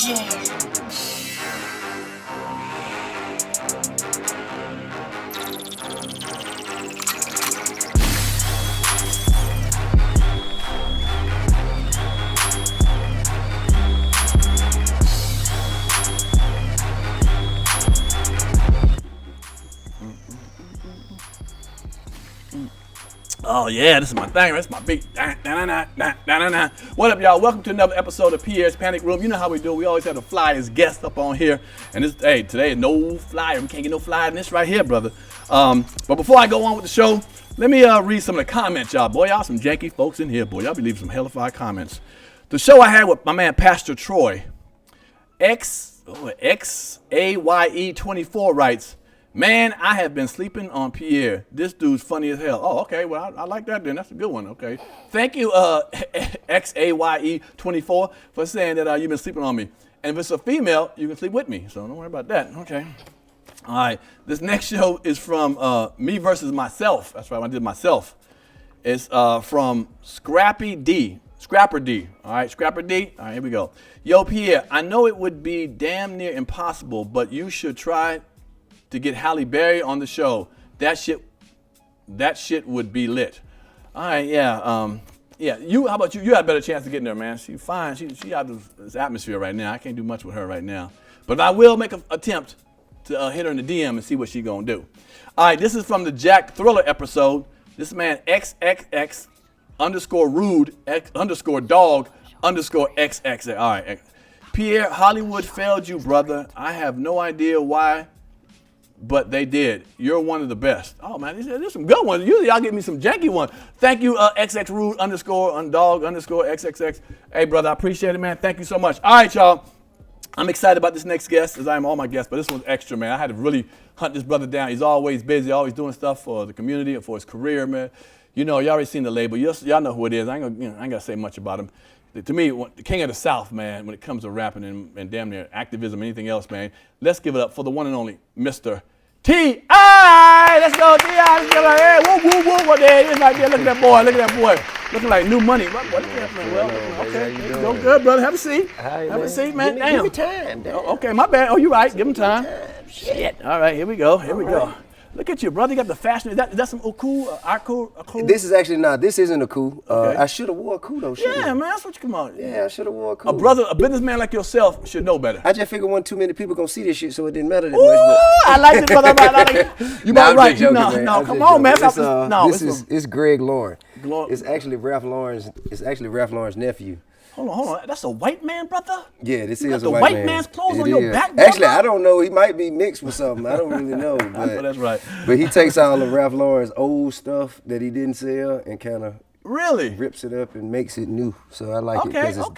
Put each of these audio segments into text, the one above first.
Oh yeah, this is my thing. That's my beat. What up, y'all? Welcome to another episode of Pierre's Panic Room. You know how we do. We always have the flyers guest up on here, and this today no flyer. We can't get no flyer in this right here, brother. But before I go on with the show, let me read some of the comments, y'all. Boy, y'all some janky folks in here, boy. Y'all be leaving some hellified comments. The show I had with my man Pastor Troy, XAYE24 writes, "Man, I have been sleeping on Pierre. This dude's funny as hell." Oh, okay. Well, I like that then. That's a good one. Okay. Thank you, XAYE24, for saying that you've been sleeping on me. And if it's a female, you can sleep with me. So don't worry about that. Okay. All right. This next show is from Me Versus Myself. That's right. I did myself. It's from Scrapper D. All right. Scrapper D. All right. Here we go. Yo, Pierre, I know it would be damn near impossible, but you should try to get Halle Berry on the show. That shit would be lit. All right, yeah. You, how about you? You had a better chance of getting there, man. She's fine. She out of this atmosphere right now. I can't do much with her right now. But I will make an attempt to hit her in the DM and see what she gonna do. All right, this is from the Jack Thriller episode. This man XX_rude_dog_XX. All right, Pierre, Hollywood failed you, brother. I have no idea why, but they did. You're one of the best. Oh man, there's some good ones. Usually y'all give me some janky ones. Thank you, XX_rude_dog_XXX. Hey brother, I appreciate it, man. Thank you so much. All right, y'all. I'm excited about this next guest, as I am all my guests, but this one's extra, man. I had to really hunt this brother down. He's always busy, always doing stuff for the community and for his career, man. You know, you already seen the label. Y'all know who it is. I ain't gonna say much about him. To me, the king of the South, man, when it comes to rapping and damn near activism and anything else, man. Let's give it up for the one and only Mr. T.I. Let's go, T.I. Let's go. Hey, woo, woo, woo. What there it is right there. Look at that boy. Look at that boy. Looking like new money. Look at that man. Well, okay. Go good, brother. Have a seat. Have a seat, man. Damn. Give me time. Damn. Okay, my bad. Oh, you right. Give him time. Shit. All right, here we go. Look at you, brother. You got the fashion. Is that some Oku? This is actually not. This isn't a coup. Okay. I should have wore a coup though. Yeah, man. That's what you come on. Yeah, I should have wore a coup. A businessman like yourself should know better. I just figured one too many people gonna see this shit, so it didn't matter that much. I like it, brother. You about right. No, come on, man. It's Greg Lauren. It's actually Ralph Lauren's. It's actually Ralph Lauren's nephew. Hold on. That's a white man, brother? Yeah, this you is got a white man. The white man's clothes on your back, brother? Actually, I don't know. He might be mixed with something. I don't really know. But that's right. But he takes all of Ralph Lauren's old stuff that he didn't sell and kind of rips it up and makes it new. So I like it because it's,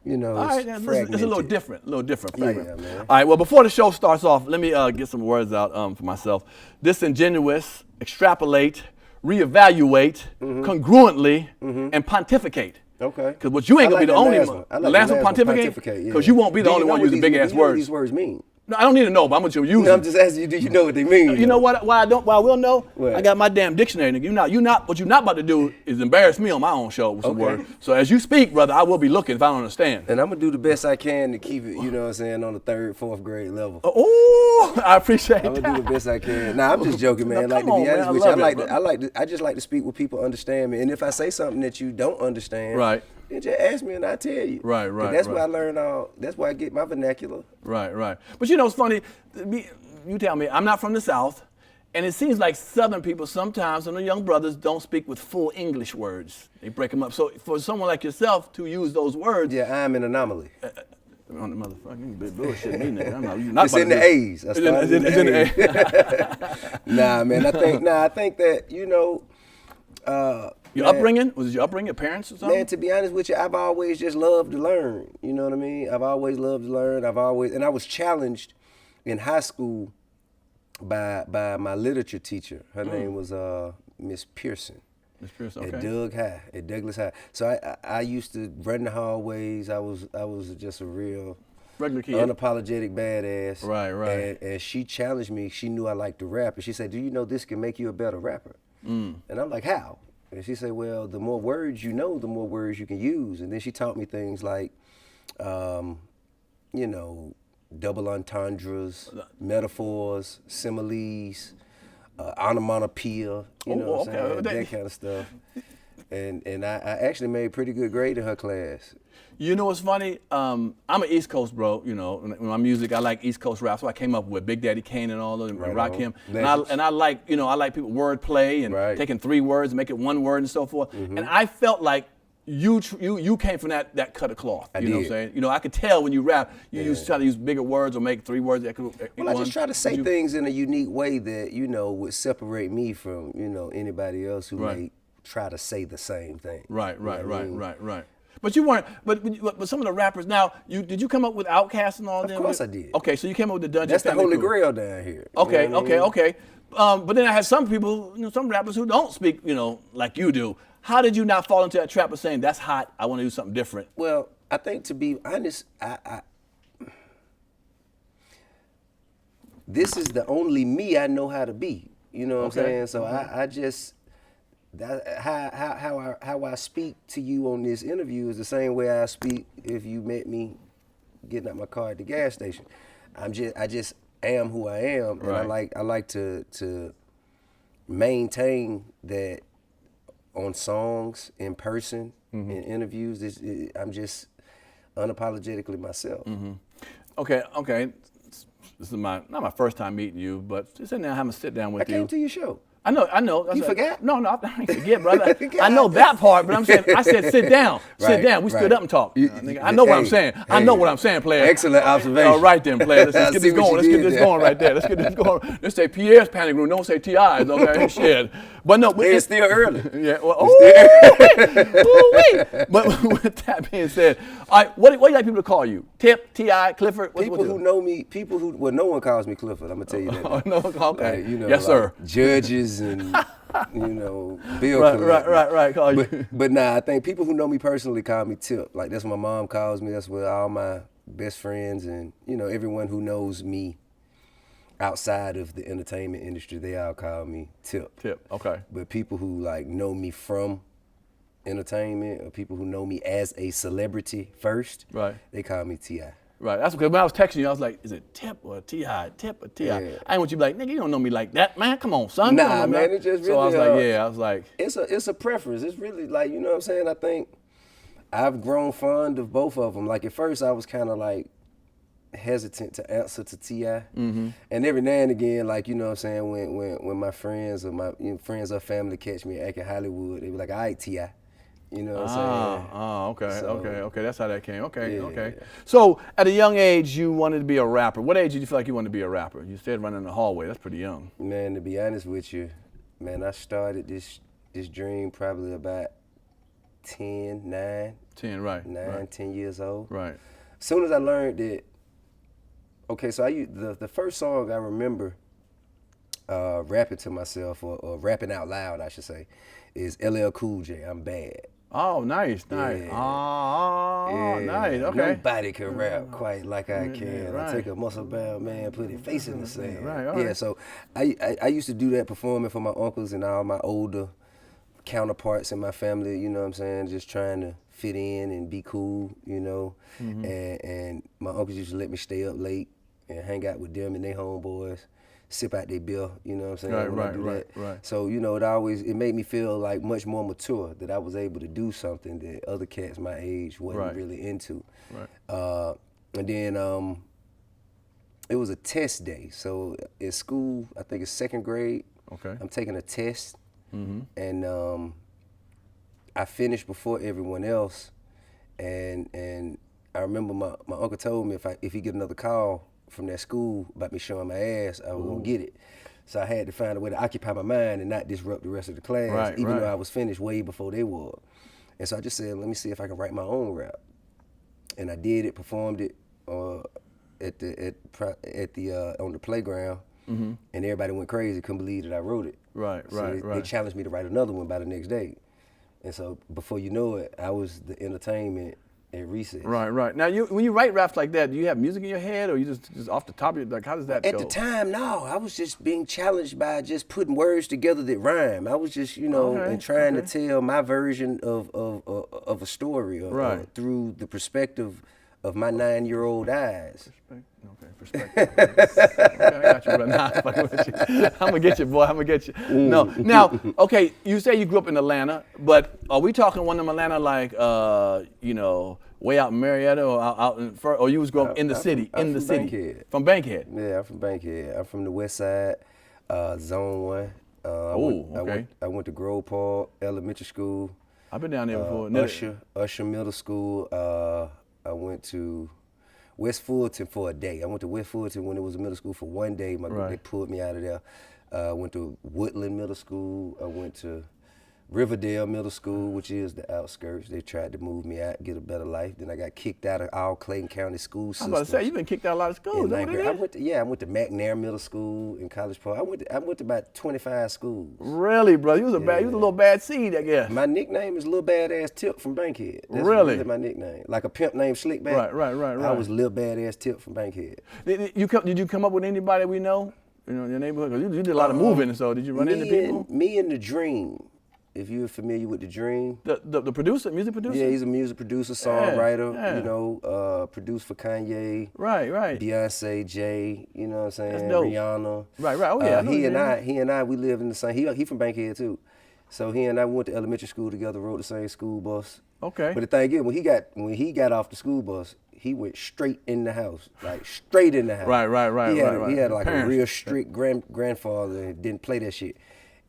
you know, all right, it's a little different. Yeah, man. All right, well, before the show starts off, let me get some words out for myself. Disingenuous, extrapolate, reevaluate, congruently, and pontificate. Okay. Because what you ain't gonna be the only one. Like the last one, pontificate. Because you won't be the only one using big ass words. What these words mean? No, I don't need to know, but I'm gonna use them. I'm just asking you, do you know what they mean? You know what? Why I will know? What? I got my damn dictionary, nigga. What you're not about to do is embarrass me on my own show with some words. So as you speak, brother, I will be looking if I don't understand. And I'm gonna do the best I can to keep it, you know what I'm saying, on the 3rd, 4th grade level. Oh, I appreciate that. I'm gonna do the best I can. Nah, I'm just joking, man. Like, to be honest with you, I just like to speak where people understand me. And if I say something that you don't understand, right, then just ask me and I'll tell you. Right. That's where I learn that's where I get my vernacular. Right. But you know, it's funny, you tell me, I'm not from the South, and it seems like Southern people sometimes, some of the young brothers don't speak with full English words. They break them up. So for someone like yourself to use those words. Yeah, I'm an anomaly. On the motherfucking bullshit, me, nigga. It's in the A's. It's in the A's. Nah, man, I think that, you know, your upbringing? Was it your upbringing, your parents or something? Man, to be honest with you, I've always just loved to learn. You know what I mean? I've always loved to learn. And I was challenged in high school by my literature teacher. Her name was Miss Pearson. Miss Pearson, okay. At Douglas High. So I used to run the hallways. I was just a real regular kid, unapologetic badass. Right. And she challenged me. She knew I liked to rap, and she said, "Do you know this can make you a better rapper?" And I'm like, "How?" And she said, "Well, the more words you know, the more words you can use." And then she taught me things like you know, double entendres, metaphors, similes, onomatopoeia, you know what I'm saying? That kind of stuff. And I actually made a pretty good grade in her class. You know what's funny? I'm an East Coast bro. You know, in my music, I like East Coast rap. So I came up with Big Daddy Kane and all of them, and Rakim. And I like, you know, I like people word play and taking 3 words and make it 1 word and so forth. And I felt like you came from that cut of cloth. You know what I'm saying? You know, I could tell when you rap, you try to use bigger words or make 3 words. Well, I just try to say things in a unique way that, you know, would separate me from, you know, anybody else who may try to say the same thing. Right. But you weren't. But some of the rappers now. Did you come up with Outkast and all of them? Of course I did. Okay, so you came up with the Dungeon. That's the Family Holy Crew. Grail down here. Okay, you know what I mean? okay. But then I had some people, you know, some rappers who don't speak, you know, like you do. How did you not fall into that trap of saying that's hot? I want to do something different. Well, I think to be honest, this is the only me I know how to be. You know what I'm saying? So I just. How I speak to you on this interview is the same way I speak if you met me getting out my car at the gas station. I just am who I am, and I like to maintain that on songs, in person, in interviews. I'm just unapologetically myself. Okay. This is not my first time meeting you, but just sit down, have a sit down with you. I came to your show. I know. You forgot? No, I didn't forget, brother. I know that part, but I'm saying, I said sit down. Sit down. We stood up and talked. I know what I'm saying. I know what I'm saying, player. Excellent observation. All right then, player. Let's get this going. Let's get this going right there. Let's get this going. Let's say Pierre's panic room. Don't say T.I.'s, okay? Shit. But no. It's still early. Yeah. Well, But with that being said, all right, what do you like people to call you? Tip, T.I., Clifford? People who know me, well, no one calls me Clifford, I'm going to tell you that. No, okay. Like, you know, yes, sir. Judges and, you know, Bill Clinton. Right. Call you. But nah, I think people who know me personally call me Tip. Like, that's what my mom calls me. That's what all my best friends and, you know, everyone who knows me outside of the entertainment industry, they all call me Tip. Tip, okay. But people who, like, know me from entertainment or people who know me as a celebrity first, they call me T.I. Right, that's because when I was texting you, I was like, is it Tip or T.I.? Tip or T.I.? Yeah. I didn't want you to be like, nigga, you don't know me like that, man. Come on, son. Nah, man, it just really. So I was like, it's a preference. It's really like, you know what I'm saying? I think I've grown fond of both of them. Like at first, I was kind of like hesitant to answer to T.I. And every now and again, like, you know what I'm saying, when my friends or my friends or family catch me acting Hollywood, they be like, all right, T.I. You know what I'm saying? Okay. That's how that came. Okay. Yeah. So at a young age, you wanted to be a rapper. What age did you feel like you wanted to be a rapper? You said running the hallway. That's pretty young. Man, to be honest with you, man, I started this dream probably about 10, 10 years old. Right. As soon as I learned that, okay, so the first song I remember rapping to myself or rapping out loud, I should say, is LL Cool J, I'm Bad. Oh, nice. Yeah. Nice. Okay. Nobody can rap quite like I can. I take a muscle-bound man, put his face in the sand. Right. So I used to do that performing for my uncles and all my older counterparts in my family, you know what I'm saying, just trying to fit in and be cool, you know. And my uncles used to let me stay up late and hang out with them and their homeboys, sip out their beer, you know what I'm saying? Right. So, you know, it made me feel like much more mature that I was able to do something that other cats my age wasn't really into. Right. And then it was a test day. So at school, I think it's 2nd grade. Okay. I'm taking a test. And I finished before everyone else. And I remember my uncle told me if he get another call from that school about me showing my ass, I was gonna get it. So I had to find a way to occupy my mind and not disrupt the rest of the class, even though I was finished way before they were. And so I just said, let me see if I can write my own rap. And I did it, performed it on the playground, and everybody went crazy, couldn't believe that I wrote it. They challenged me to write another one by the next day. And so before you know it, I was the entertainment at recess. Right. Now, when you write raps like that, do you have music in your head, or you just off the top of your, like, how does that go? At the time, no. I was just being challenged by just putting words together that rhyme. I was just, you know, and trying to tell my version of a story or through the perspective of my 9-year-old eyes. Okay, perspective. Okay, I got you, brother. Nah, I'm fucking with you. I'm gonna get you, boy. I'm gonna get you. No, now, okay. You say you grew up in Atlanta, but are we talking one of them Atlanta like, way out in Marietta or out in, or you was growing up in the city, I'm in the from city? Bankhead. From Bankhead. Yeah, I'm from Bankhead. I'm from the West Side, Zone 1. Okay. I went to Grove Park Elementary School. I've been down there before. Usher Middle School. I went to West Fulton for a day. I went to West Fulton when it was a middle school for one day. They pulled me out of there. I went to Woodland Middle School. I went to Riverdale Middle School, which is the outskirts. They tried to move me out, get a better life. Then I got kicked out of all Clayton County school I systems. was about to say, you've been kicked out of a lot of schools. I went to McNair Middle School in College Park. I went to about 25 schools. Really, bro? You was a little bad seed, I guess. My nickname is Lil Badass Tip from Bankhead. That's really my nickname. Like a pimp named Slickback. Right. I was Lil Badass Tip from Bankhead. Did you come up with anybody we know in your neighborhood? 'Cause you did a lot of moving, so did you run into people? Me and The Dream. If you're familiar with The Dream. The producer, music producer? Yeah, he's a music producer, songwriter, produced for Kanye. Right. Beyonce, Jay, you know what I'm saying? That's dope. Rihanna. Right. Oh yeah. He and I, we live in the same, he from Bankhead too. So he and I went to elementary school together, rode the same school bus. Okay. But the thing is, when he got off the school bus, he went straight in the house, like straight in the house. Right. He had like a real strict grandfather and didn't play that shit.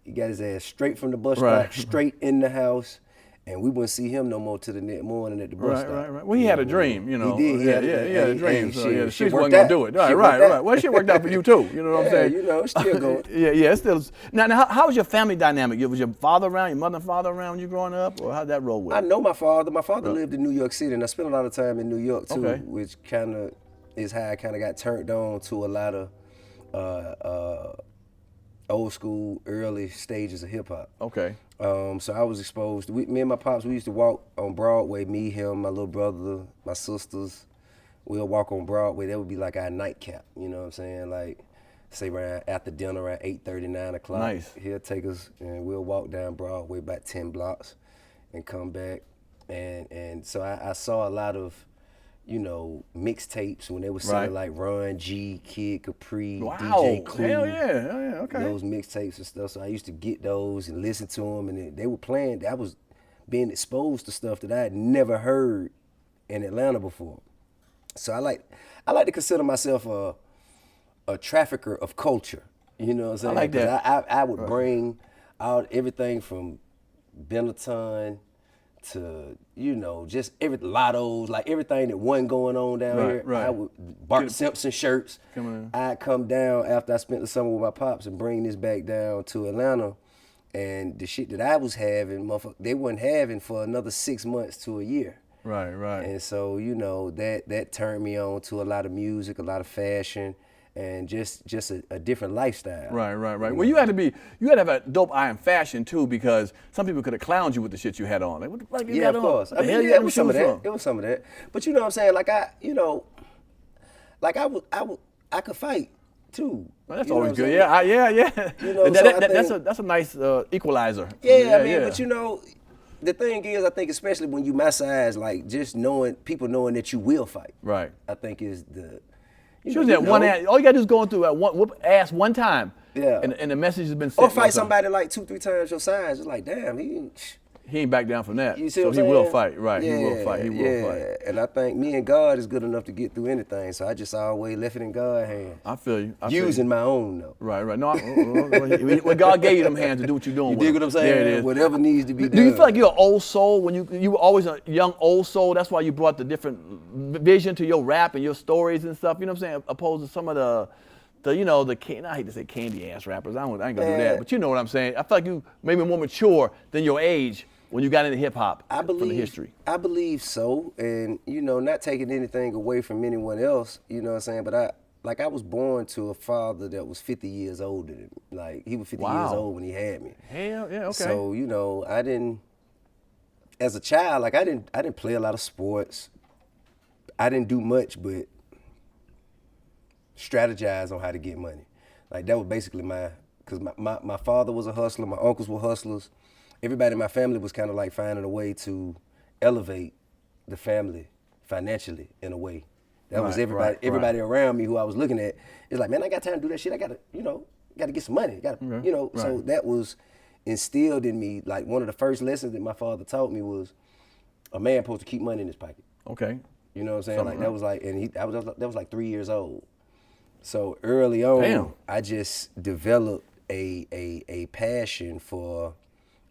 He got his ass straight from the bus stop, straight in the house, and we wouldn't see him no more till the next morning at the bus stop. Right. Well, he had a dream, you know. He did. He had a dream. So the streets worked wasn't gonna out. do it. Shit Right. Well, shit worked out for you too. You know what I'm saying? You know, it's still going. Yeah. It's still. Now, how was your family dynamic? Was your father around? Your mother and father around when you growing up, or how'd that roll with? I know my father. My father lived in New York City, and I spent a lot of time in New York too, which kind of is how I kind of got turned on to a lot of old school, early stages of hip hop. Okay. So I was exposed. Me and my pops, we used to walk on Broadway. Me, him, my little brother, my sisters. We'll walk on Broadway. That would be like our nightcap. You know what I'm saying? Like, say around after dinner, around 8:30, 9 o'clock. Nice. He'll take us and we'll walk down Broadway about 10 blocks, and come back. And so I saw a lot of, mixtapes when they were selling like Run G, Kid Capri, DJ Clue. Hell yeah, okay. Those mixtapes and stuff. So I used to get those and listen to them, and they were playing. I was being exposed to stuff that I had never heard in Atlanta before. So I like to consider myself a trafficker of culture. You know what I'm saying? I like that. I would bring out everything from Benetton to, just lottos, like everything that wasn't going on down here. Right. I would Bart Simpson shirts. I'd come down after I spent the summer with my pops and bring this back down to Atlanta. And the shit that I was having, they wasn't having for another 6 months to a year. Right. And so, that turned me on to a lot of music, a lot of fashion, and just a different lifestyle. Right. Well, you had to have a dope eye in fashion too, because some people could have clowned you with the shit you had on. Like, what the fuck you got on? Of course. I mean, it was some of that. It was some of that. But you know what I'm saying? Like I could fight too. Well, that's always good. Yeah. That's a nice equalizer. Yeah, but the thing is, I think especially when you my size, like just people knowing that you will fight. Right. I think is the. She was that one ass. All you gotta do is go into whoop ass one time. Yeah. And the message has been sent. Or fight somebody like 2-3 times your size. It's like, damn, he ain't back down from that. You see so what he I'm will saying? fight. Right. Yeah, he will fight. He will fight. And I think me and God is good enough to get through anything. So I just always left it in God's hands. I feel you. Using my own though. Right. No, when God gave you them hands to do what you're doing. You dig what I'm saying? There it is. Whatever needs to be done. Do you feel like you're an old soul when you were always a young old soul? That's why you brought the different vision to your rap and your stories and stuff. You know what I'm saying? Opposed to some of I hate to say candy ass rappers. I ain't gonna do that. But you know what I'm saying? I feel like you maybe more mature than your age when you got into hip hop. From the history. I believe so, and not taking anything away from anyone else. You know what I'm saying? But I was born to a father that was 50 years older than me. Like he was 50 years old when he had me. Hell yeah, okay. So I didn't. As a child, like I didn't play a lot of sports. I didn't do much, but strategize on how to get money. Like that was basically because my father was a hustler, my uncles were hustlers. Everybody in my family was kind of like finding a way to elevate the family financially in a way. That was Right, everybody. right, Everybody around me who I was looking at is like, man, I got time to do that shit. I gotta, gotta get some money. Gotta, So right. that was instilled in me. Like one of the first lessons that my father taught me was a man supposed to keep money in his pocket. Okay. You know what I'm saying? Something Like that was like, and that was like 3 years old. So early on, Damn. I just developed a passion for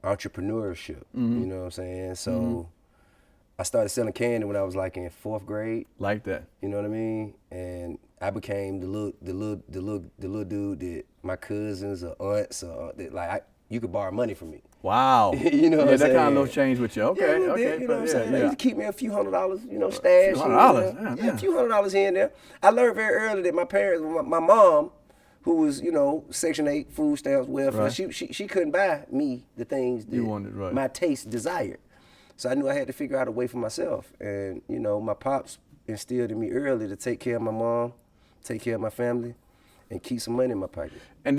entrepreneurship. You know what I'm saying? So I started selling candy when I was like in 4th grade. Like that. You know what I mean? And I became the little dude that my cousins or aunts or that like you could borrow money from me. Wow. You know what yeah, I'm that kind of saying? little change with you. Okay, Yeah, a little okay. bit, you know what I'm saying? Yeah, They used to keep me a few $100s, stash. $100, here and there. yeah, Yeah, a few $100s here and there. I learned very early that my parents, my mom, who was, Section 8 food stamps, welfare, Right. she couldn't buy me the things that You wanted, right. my taste desired. So I knew I had to figure out a way for myself. And, my pops instilled in me early to take care of my mom, take care of my family, and keep some money in my pocket. And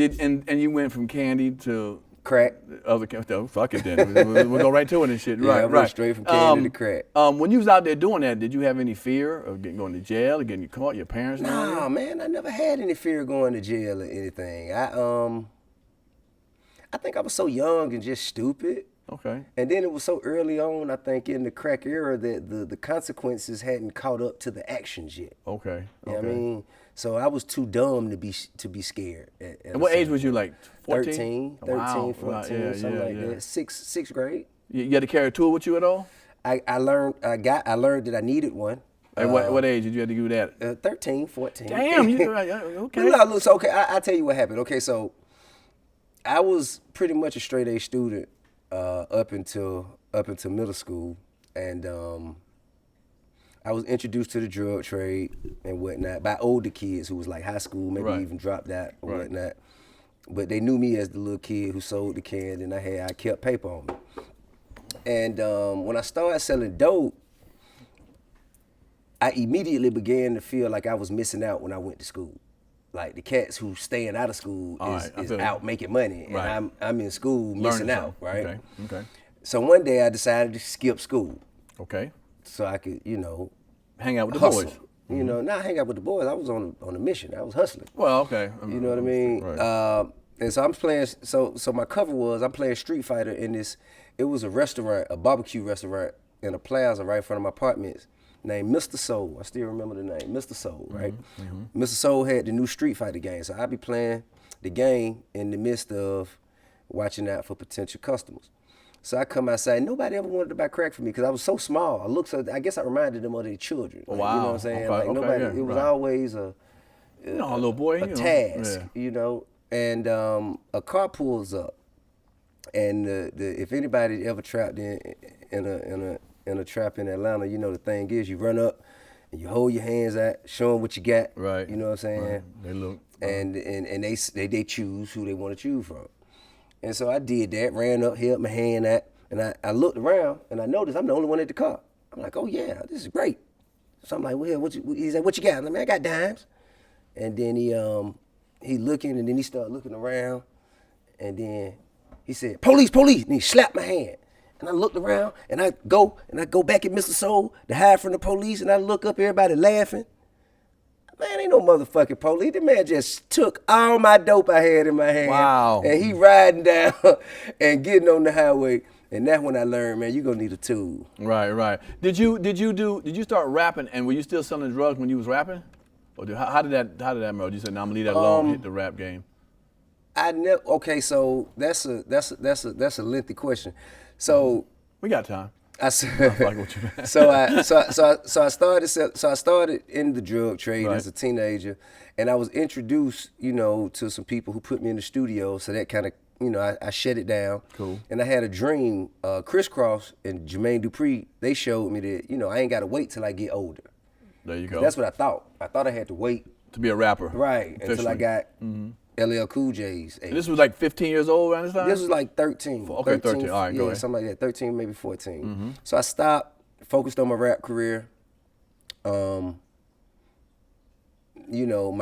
you went from candy to Crack. Fuck it then. We'll go right to it and shit. Yeah, Right, I went right. straight from candy to crack. When you was out there doing that, did you have any fear of going to jail or getting caught? Your parents? Nah, man, I never had any fear of going to jail or anything. I think I was so young and just stupid. Okay. And then it was so early on, I think, in the crack era that the consequences hadn't caught up to the actions yet. Okay. You know what I mean? So I was too dumb to be scared. And what age was you, like 14? 13, Wow. 14, Yeah, something like yeah. that. Sixth grade. You had to carry a tool with you at all? I learned that I needed one. At what age did you have to do that? 13, 14. Damn, okay. No, look, so, okay, I'll tell you what happened. Okay, so I was pretty much a straight A student up until middle school, and I was introduced to the drug trade and whatnot by older kids who was like high school, maybe Right. even dropped out or Right. whatnot. But they knew me as the little kid who sold the candy, and I kept paper on me. And when I started selling dope, I immediately began to feel like I was missing out when I went to school. Like the cats who staying out of school is out making money, Right. and I'm in school missing out, right? Okay. So one day I decided to skip school Okay. so I could, Hang out with the hustle. boys. Not hang out with the boys. I was on a mission. I was hustling. Well, okay. You know what I mean? Right. And so I'm playing. So my cover was I'm playing Street Fighter in this. It was a restaurant, a barbecue restaurant in a plaza right in front of my apartments, named Mr. Soul. I still remember the name, Mr. Soul. Right. Mr. Soul had the new Street Fighter game, so I'd be playing the game in the midst of watching out for potential customers. So I come outside. Nobody ever wanted to buy crack from me because I was so small. I guess I reminded them of their children. Like, Wow. You know what I'm saying? Okay, Like okay, nobody. yeah, It was right. always A little boy. a task, Yeah. And a car pulls up, and if anybody ever trapped in a trap in Atlanta, the thing is you run up and you hold your hands out, show them what you got. Right. You know what I'm saying? Right. They look. And they choose who they want to choose from. And so I did that, ran up, held my hand out, and I looked around and I noticed I'm the only one at the car. I'm like, oh yeah, this is great. So I'm like, well, he said, what you got? I'm like, man, I got dimes. And then he looking, and then he started looking around, and then he said, police, and he slapped my hand. And I looked around, and I go back at Mr. Soul to hide from the police, and I look up, everybody laughing. Man, ain't no motherfucking police. The man just took all my dope I had in my hand. Wow. And he riding down and getting on the highway. And that's when I learned, man, you gonna need a tool. Right. Did you start rapping, and were you still selling drugs when you was rapping? Or how did that merge? You said, "No, I'm gonna leave that alone, hit the rap game." Okay, so that's a lengthy question. So We got time. I said, Fuck what you meant. so I started in the drug trade Right. as a teenager, and I was introduced, to some people who put me in the studio. So that kind of, I shut it down. Cool. And I had a dream. Crisscross and Jermaine Dupri, they showed me that, I ain't got to wait till I get older. There you go. That's what I thought. I thought I had to wait. To be a rapper. Right. Until I officially. got LL Cool J's age. And this was like 15 years old around this time? This was like 13. Okay, 13. All right, yeah, go ahead. something like that. 13, maybe 14. So I stopped, focused on my rap career. My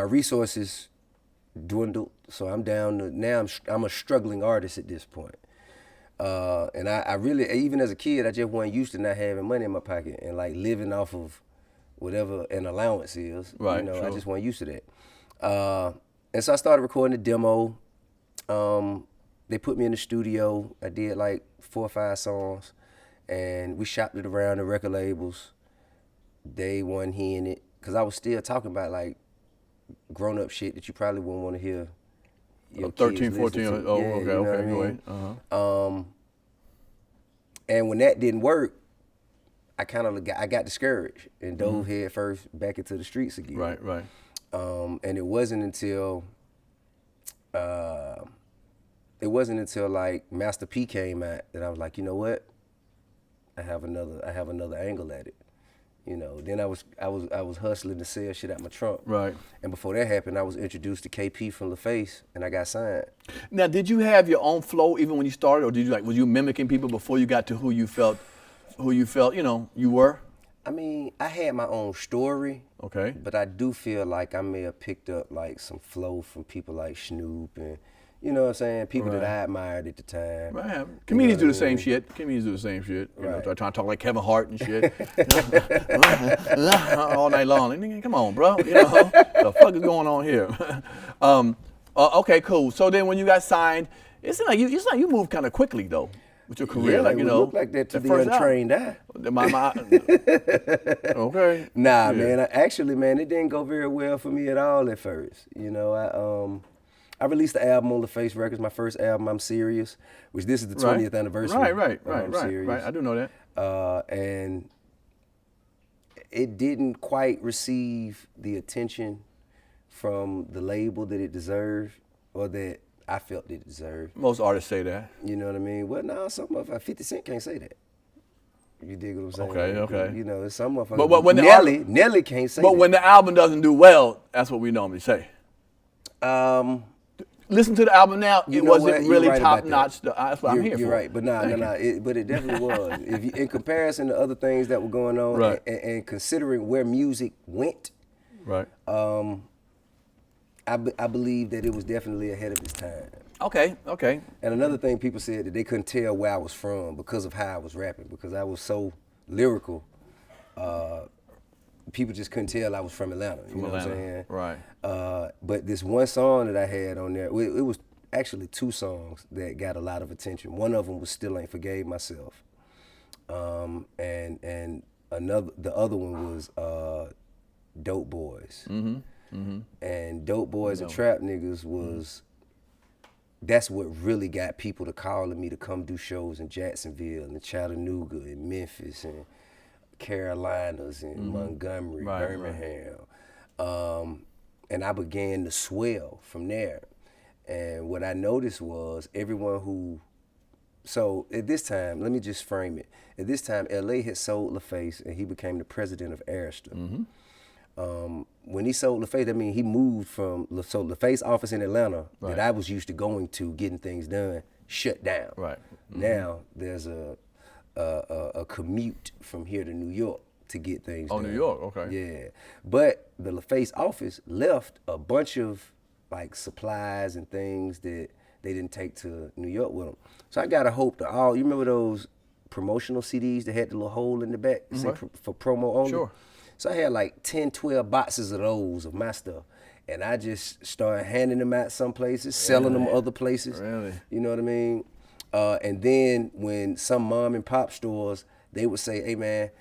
resources dwindled, so I'm down to, now I'm a struggling artist at this point. And I really, even as a kid, I just wasn't used to not having money in my pocket and like living off of whatever an allowance is. Right, You know, I sure. just wasn't used to that. And so I started recording the demo. They put me in the studio. I did like 4 or 5 songs, and we shopped it around the record labels. They wasn't hearing it, because I was still talking about like grown-up shit that you probably wouldn't want to hear your 13, kids 14. listen to. Oh, Yeah, okay, you know what I okay, go mean? ahead. And when that didn't work, I kind of got discouraged and dove head first back into the streets again. Right, right. And it wasn't until like Master P came out that I was like, you know what? I have another angle at it. You know, then I was hustling to sell shit out my trunk. Right. And before that happened, I was introduced to KP from LaFace, and I got signed. Now, did you have your own flow even when you started, or did you was you mimicking people before you got to who you felt, you were? I mean, I had my own story. Okay. But I do feel like I may have picked up like some flow from people like Snoop and, you know what I'm saying, people that I admired at the time. Right. Comedians do the same shit. Comedians do the same shit. You know, Right. trying to talk like Kevin Hart and shit. All night long. Like, nigga, come on, bro. You know, the fuck is going on here? Okay, cool. So then when you got signed, it's like you moved kind of quickly though with your career. Yeah, like, it you would know, look like that to the first untrained eye. Okay. Nah, Yeah. man. Actually, man, it didn't go very well for me at all at first. You know, I released the album on LaFace Records, my first album, I'm Serious, which this is the 20th anniversary. Right. I'm Serious. Right. I do know that. And it didn't quite receive the attention from the label that it deserved, or that I felt it deserved. Most artists say that. You know what I mean? Well, nah, some of 50 Cent can't say that. You dig what I'm saying? Okay. You know, some of But when Nelly can't say that. But when the album doesn't do well, that's what we normally say. Listen to the album now. You It know wasn't what? You're really right top about that. notch. That's what I'm here for. You're right, but but it definitely was. If you, in comparison to other things that were going on, Right. and considering where music went, Right. I believe that it was definitely ahead of its time. Okay. And another thing, people said that they couldn't tell where I was from because of how I was rapping, because I was so lyrical. People just couldn't tell I was from Atlanta. You know what I'm saying? Right. But this one song that I had on there, it was actually 2 songs that got a lot of attention. One of them was Still Ain't Forgave Myself, and the other one was Dope Boys. And Dope Boys and Trap Niggas was, that's what really got people to calling me to come do shows in Jacksonville and Chattanooga and Memphis and Carolinas and Montgomery, Right, Birmingham. And I began to swell from there. And what I noticed was everyone who, so at this time, let me just frame it. At this time, LA had sold LaFace and he became the president of Arista. When he sold LaFace, I mean, he moved from, so LaFace office in Atlanta that I was used to going to, getting things done, shut down. Right. Now there's a commute from here to New York to get things done. New York, okay. Yeah. But the LaFace office left a bunch of like supplies and things that they didn't take to New York with them. So I got to hope that you remember those promotional CDs that had the little hole in the back say for promo only? Sure. So I had like 10, 12 boxes of those of my stuff. And I just started handing them out some places, selling them other places. Really? You know what I mean? And then when some mom and pop stores, they would say, hey man,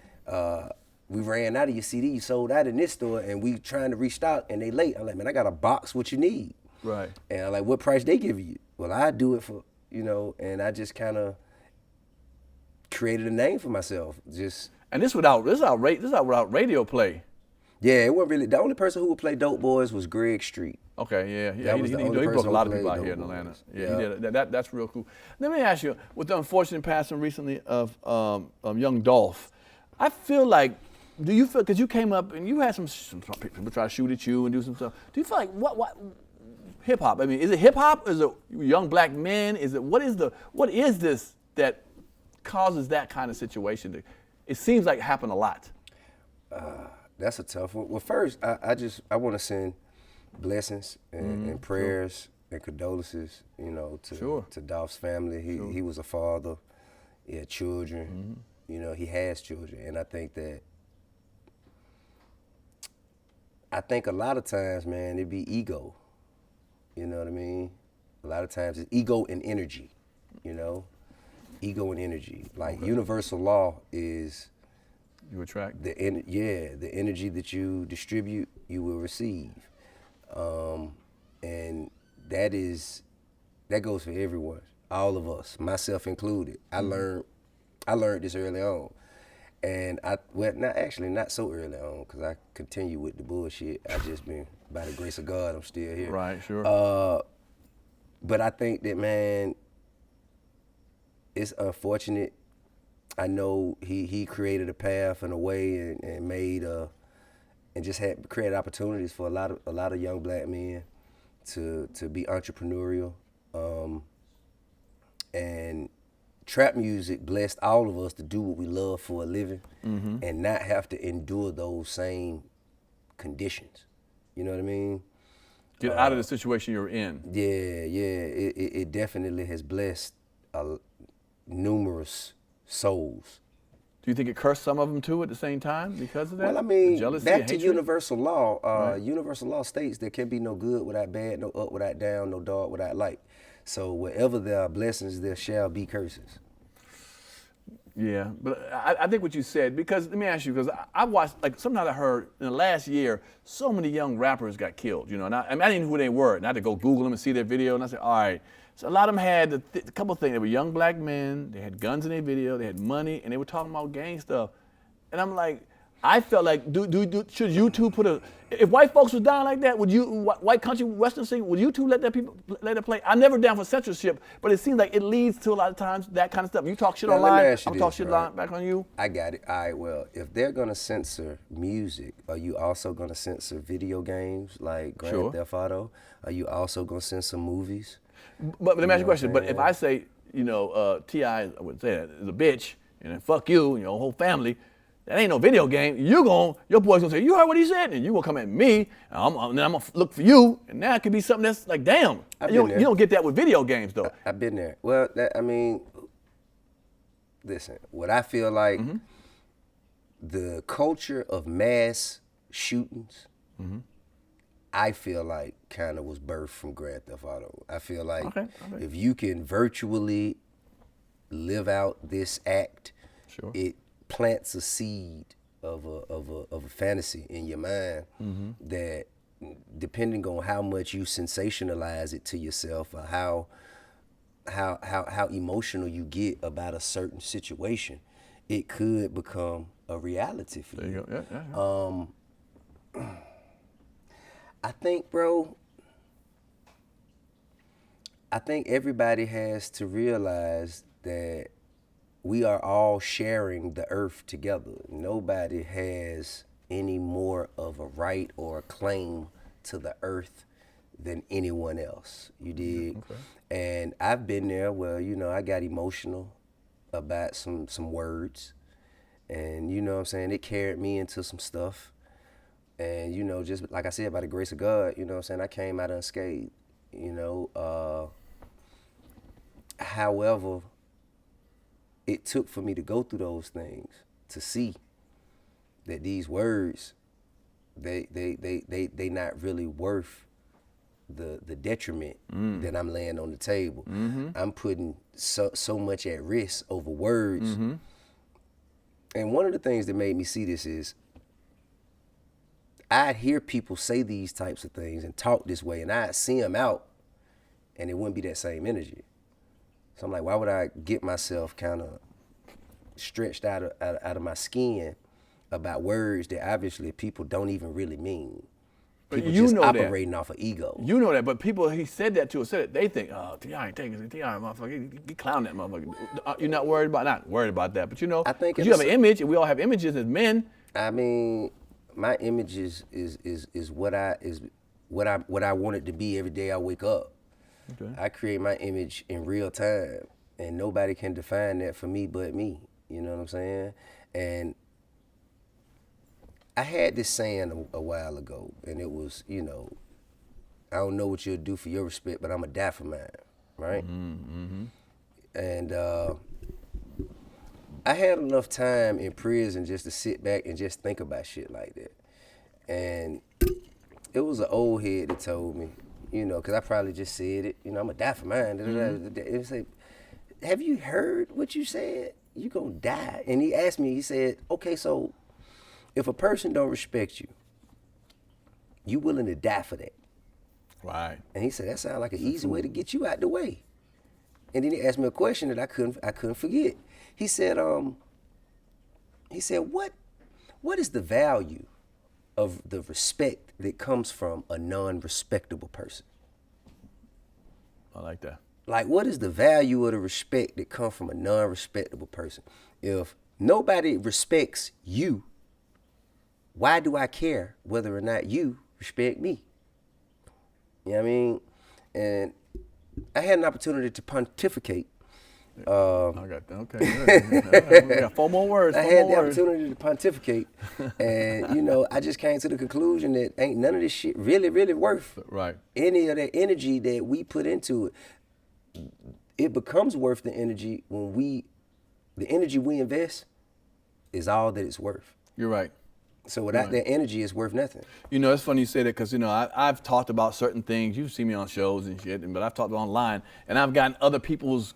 we ran out of your CD, you sold out in this store, and we trying to restock, and they late. I'm like, man, I got a box, what you need? Right. And I'm like, what price they give you? Well, I do it for, and I just kind of created a name for myself. And this without radio play. Yeah, it wasn't really, the only person who would play Dope Boys was Greg Street. Okay, yeah. That was He the only broke person a lot who of people played out here in Dope Atlanta. Boys. Yeah, he did. That's real cool. Let me ask you, with the unfortunate passing recently of young Dolph, I feel like, do you feel, because you came up and you had some people try to shoot at you and do some stuff. Do you feel like what hip hop? I mean, is it hip hop? Is it young black men? What is this that causes that kind of situation? It seems like it happened a lot. That's a tough one. Well, first, I want to send blessings and prayers and condolences, to Dolph's family. He was a father. He had children. He has children, and I think that I think a lot of times, man, it'd be ego. You know what I mean? A lot of times it's ego and energy, you know? Ego and energy. Like universal law is You attract. the energy that you distribute, you will receive. And that goes for everyone, all of us, myself included. I learned this early on. And not so early on, because I continue with the bullshit. I just been, by the grace of God, I'm still here. Right, sure. But I think that, man, it's unfortunate. I know he created a path and a way and made and just had created opportunities for a lot of young black men to be entrepreneurial. And trap music blessed all of us to do what we love for a living and not have to endure those same conditions. You know what I mean? Get out of the situation you're in. Yeah. It definitely has blessed numerous souls. Do you think it cursed some of them too at the same time because of that? Well, I mean, jealousy, back to hatred? universal law. Right. Universal law states there can be no good without bad, no up without down, no dark without light. So wherever there are blessings, there shall be curses. Yeah, but I think what you said, because let me ask you, because I watched, like sometimes I heard in the last year, so many young rappers got killed, you know, and I didn't know who they were, and I had to go Google them and see their video, and I said, all right. So a lot of them had a couple of things. They were young black men, they had guns in their video, they had money, and they were talking about gang stuff. And I'm like, I felt like, should you two if white folks was dying like that, would you, white country, Western scene, would you two let it play? I'm never down for censorship, but it seems like it leads to a lot of times that kind of stuff. You talk shit online, I'm talk shit back on you. I got it. All right, well, if they're gonna censor music, are you also gonna censor video games like Grand Theft Auto? Are you also gonna censor movies? But let me ask you a question. But if I say, T.I., I wouldn't say that, is a bitch, and then fuck you and your whole family, that ain't no video game. Your boy's gonna say, you heard what he said? And you gonna come at me, and then I'm gonna look for you, and now it could be something that's like, damn. You don't get that with video games, though. I've been there. Well, listen, what I feel like, the culture of mass shootings, I feel like kind of was birthed from Grand Theft Auto. I feel like if you can virtually live out this act, it plants a seed of a fantasy in your mind that, depending on how much you sensationalize it to yourself or how emotional you get about a certain situation, it could become a reality for you. There you go. Yeah. I think, bro, everybody has to realize that we are all sharing the earth together. Nobody has any more of a right or a claim to the earth than anyone else. You dig? Okay. And I've been there where, I got emotional about some words. And you know what I'm saying? It carried me into some stuff. And, just like I said, by the grace of God, you know what I'm saying, I came out unscathed, However, it took for me to go through those things to see that these words, they not really worth the detriment that I'm laying on the table. I'm putting so much at risk over words. And one of the things that made me see this is, I'd hear people say these types of things and talk this way, and I'd see them out, and it wouldn't be that same energy. So I'm like, why would I get myself kind of stretched out of my skin about words that obviously people don't even really mean? People just operating off of ego. You know that, but people he said that to us, they think, oh, T.I. ain't taking it. T.I. motherfucker, he clown that motherfucker. You're not worried about that, but I think you have an image, and we all have images as men. I mean, my image is what I want it to be every day I wake up. Okay. I create my image in real time, and nobody can define that for me but me. You know what I'm saying? And I had this saying a while ago, and it was, I don't know what you'll do for your respect, but I'm going to die for mine, right? And I had enough time in prison just to sit back and just think about shit like that. And it was an old head that told me, you know, because I probably just said it, you know, I'm going to die for mine. It was like, have you heard what you said? You going to die. And he asked me, he said, okay, so if a person don't respect you, you willing to die for that? Right. And he said, that sounds like an easy way to get you out the way. And then he asked me a question that I couldn't forget. He said, what is the value of the respect that comes from a non-respectable person? I like that. Like, what is the value of the respect that comes from a non-respectable person? If nobody respects you, why do I care whether or not you respect me? You know what I mean? And I had an opportunity to pontificate. I got that. Okay, good. We got 4 more words. I had the opportunity to pontificate, and you know, I just came to the conclusion that ain't none of this shit really, really worth any of that energy that we put into it. It becomes worth the energy when the energy we invest is all that it's worth. You're right. So without that energy, it's worth nothing. You know, it's funny you say that because, you know, I've talked about certain things. You see me on shows and shit, but I've talked online, and I've gotten other people's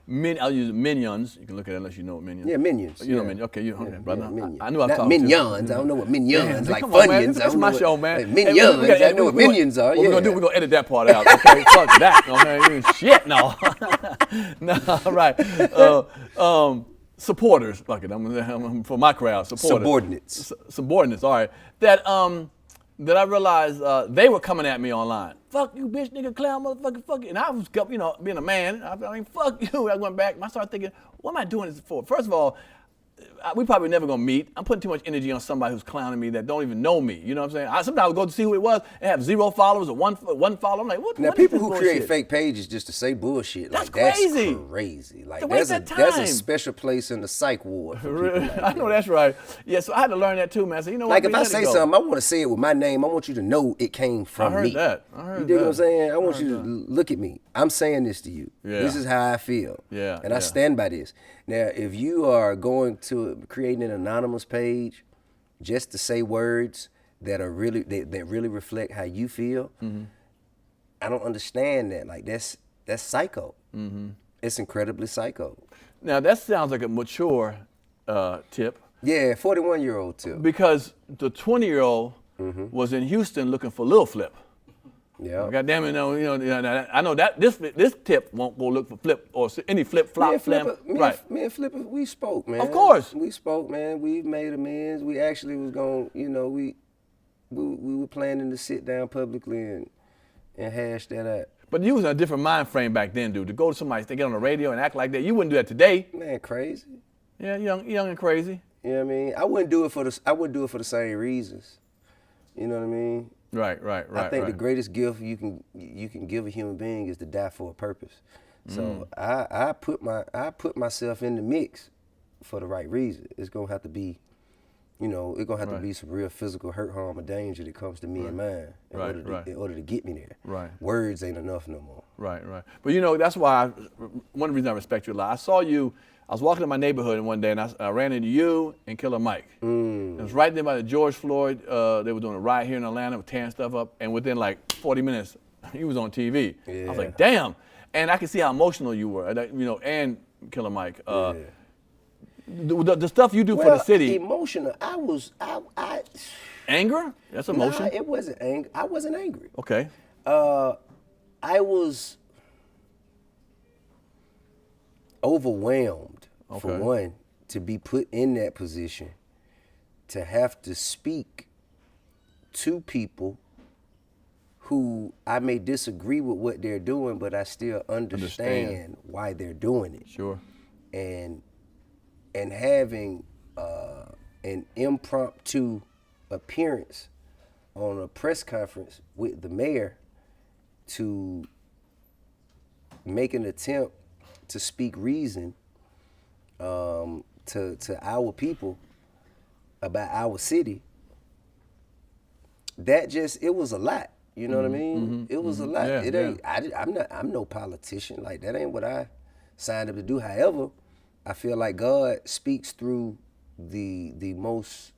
I'll use minions. You can look at it unless you know what minions. Yeah, minions. You know minions. Okay, you know, brother. Minions. I knew I've Not talked minions. to. I don't know what minions, like come on, man. Funyuns. That's my show, man. Like minions. I know what minions are. What we're gonna do? We're gonna edit that part out. Okay, fuck that. Okay, shit, no. No, right. Supporters, fuck it. I'm for my crowd. Supporters. Subordinates. All right. That I realized they were coming at me online. Fuck you, bitch, nigga, clown, motherfucker, fuck you. And I was, you know, being a man, I mean, fuck you. I went back and I started thinking, what am I doing this for? First of all, we probably never gonna meet. I'm putting too much energy on somebody who's clowning me that don't even know me. You know what I'm saying? I sometimes go to see who it was and have 0 followers or one follower. I'm like, what? Now, what people is this who bullshit? create fake pages just to say bullshit, That's like that's crazy. crazy. Like To waste there's that a time. special place in the psych ward for people like I know that. that's right. Yeah, so I had to learn that too, man. So you know Like what? if I say something, I want to say it with my name. I want you to know it came from I heard me. that. You dig what I'm saying? I want you to look at me. I'm saying this to you. Yeah. This is how I feel. Yeah, And I stand by this. Now, if you are going to creating an anonymous page just to say words that are really that really reflect how you feel, I don't understand that. Like that's psycho. It's incredibly psycho. Now that sounds like a mature tip. Yeah, 41-year-old tip. Because the 20-year-old was in Houston looking for Lil Flip. Yeah. God damn it, I know that this tip won't go look for Flip or any flip flop flam. Right. Me and Flipper, we spoke, man. Of course. We spoke, man. We made amends. We actually was going, you know, we were planning to sit down publicly and hash that out. But you was in a different mind frame back then, dude. To go to somebody, to get on the radio and act like that, you wouldn't do that today. Man, crazy. Yeah, young and crazy. You know what I mean? I wouldn't do it for the same reasons. You know what I mean? Right. I think the greatest gift you can give a human being is to die for a purpose. So I put myself in the mix for the right reason. It's gonna have to be, you know, it's gonna have to be some real physical hurt, harm, or danger that comes to me and mine in order to get me there. Right. Words ain't enough no more. Right. But you know, that's why one of the reasons I respect you a lot. I saw you. I was walking in my neighborhood one day, and I ran into you and Killer Mike. It was right there by the George Floyd. They were doing a riot here in Atlanta, tearing stuff up, and within like 40 minutes, he was on TV. I was like, damn. And I could see how emotional you were, you know, and Killer Mike. The stuff you do for the city. Emotional. I Anger? That's emotion. Nah, it wasn't anger. I wasn't angry. Okay. I was overwhelmed, for one, to be put in that position, to have to speak to people who I may disagree with what they're doing, but I still understand why they're doing it. Sure. And having an impromptu appearance on a press conference with the mayor to make an attempt to speak reason to our people about our city, it was a lot. You know what I mean? It was a lot. I'm no politician. Like, that ain't what I signed up to do. However, I feel like God speaks through the most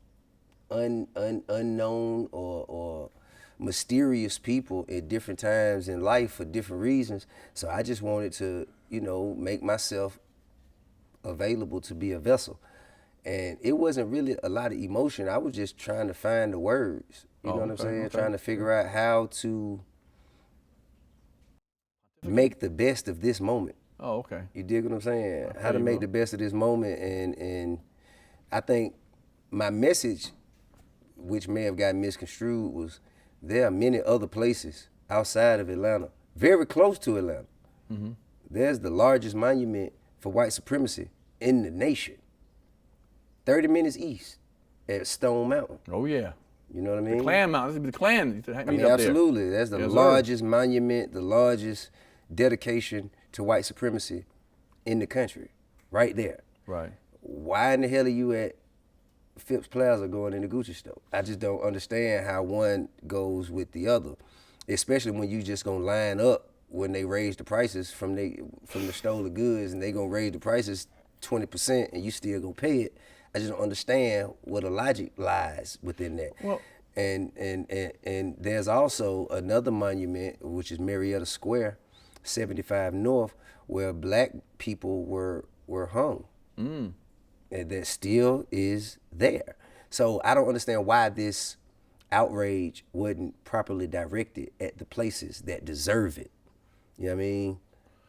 unknown or mysterious people at different times in life for different reasons. So I just wanted to, make myself available to be a vessel. And it wasn't really a lot of emotion. I was just trying to find the words. You know what I'm saying? Okay. Trying to figure out how to make the best of this moment. Oh, okay. You dig what I'm saying? How to make the best of this moment. And I think my message, which may have gotten misconstrued, was there are many other places outside of Atlanta, very close to Atlanta. Mm-hmm. There's the largest monument for white supremacy in the nation. 30 minutes east at Stone Mountain. Oh, yeah. You know what I mean? The Klan Mountain. This would be the Klan. Absolutely. That's the Yes, largest monument, the largest dedication to white supremacy in the country, right there. Right. Why in the hell are you at Phipps Plaza going in the Gucci store? I just don't understand how one goes with the other, especially when you just gonna line up when they raise the prices from the stolen goods, and they gonna raise the prices 20% and you still gonna pay it. I just don't understand what the logic lies within that. Well, and there's also another monument, which is Marietta Square, 75 North, where black people were hung. And that still is there. So I don't understand why this outrage wasn't properly directed at the places that deserve it. You know what I mean?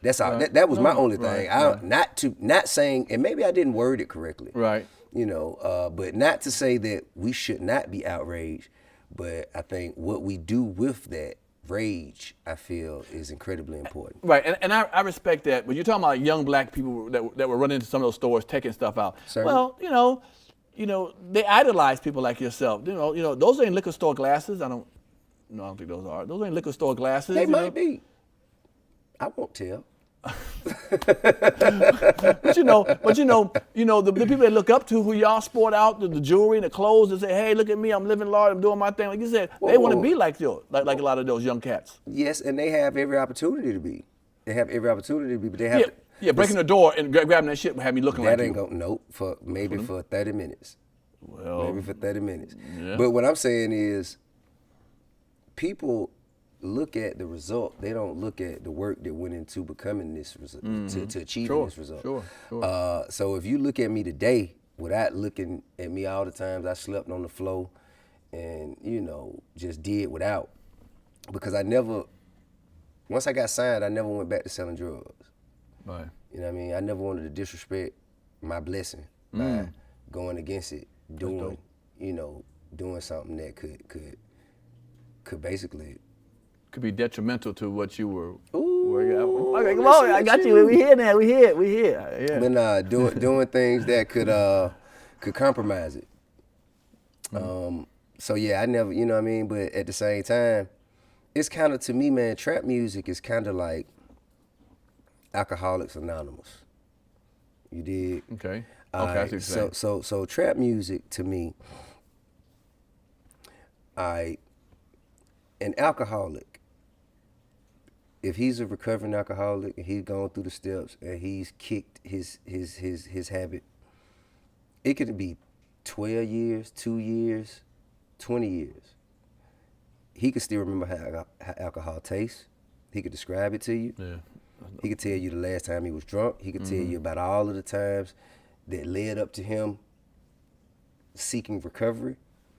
That's all. That was my only thing. Not saying, and maybe I didn't word it correctly. Right. But not to say that we should not be outraged, but I think what we do with that rage, I feel, is incredibly important. Right, and I respect that. But you're talking about young black people that were running into some of those stores, taking stuff out. Certainly. Well, they idolize people like yourself. Those ain't liquor store glasses. I don't think those are. Those ain't liquor store glasses. They might be. I won't tell. But the people that look up to, who y'all sport out the jewelry and the clothes, and say, hey, look at me, I'm living large, I'm doing my thing. Like you said, they want to be like you, like a lot of those young cats. Yes, and they have every opportunity to be. They have every opportunity to be, but they have to. Breaking the door and grabbing that shit would have me looking like that you. ain't going, nope, for 30 minutes. Well, maybe for 30 minutes. Yeah. But what I'm saying is, people look at the result. They don't look at the work that went into becoming this result, to achieving this result. Sure. So if you look at me today, without looking at me all the times I slept on the floor and, just did without, because once I got signed, I never went back to selling drugs. Right. You know what I mean? I never wanted to disrespect my blessing by going against it, doing something that could basically could be detrimental to what you were. Ooh, okay, come on, I got you. We here now. We here. Yeah. But doing things that could compromise it. So yeah, I never, you know what I mean. But at the same time, it's kind of, to me, man, trap music is kind of like Alcoholics Anonymous. You dig? Okay. Okay. So trap music to me, an alcoholic, if he's a recovering alcoholic and he's gone through the steps and he's kicked his habit, it could be 12 years, 2 years, 20 years. He could still remember how alcohol tastes. He could describe it to you. Yeah. He could tell you the last time he was drunk. He could tell you about all of the times that led up to him seeking recovery.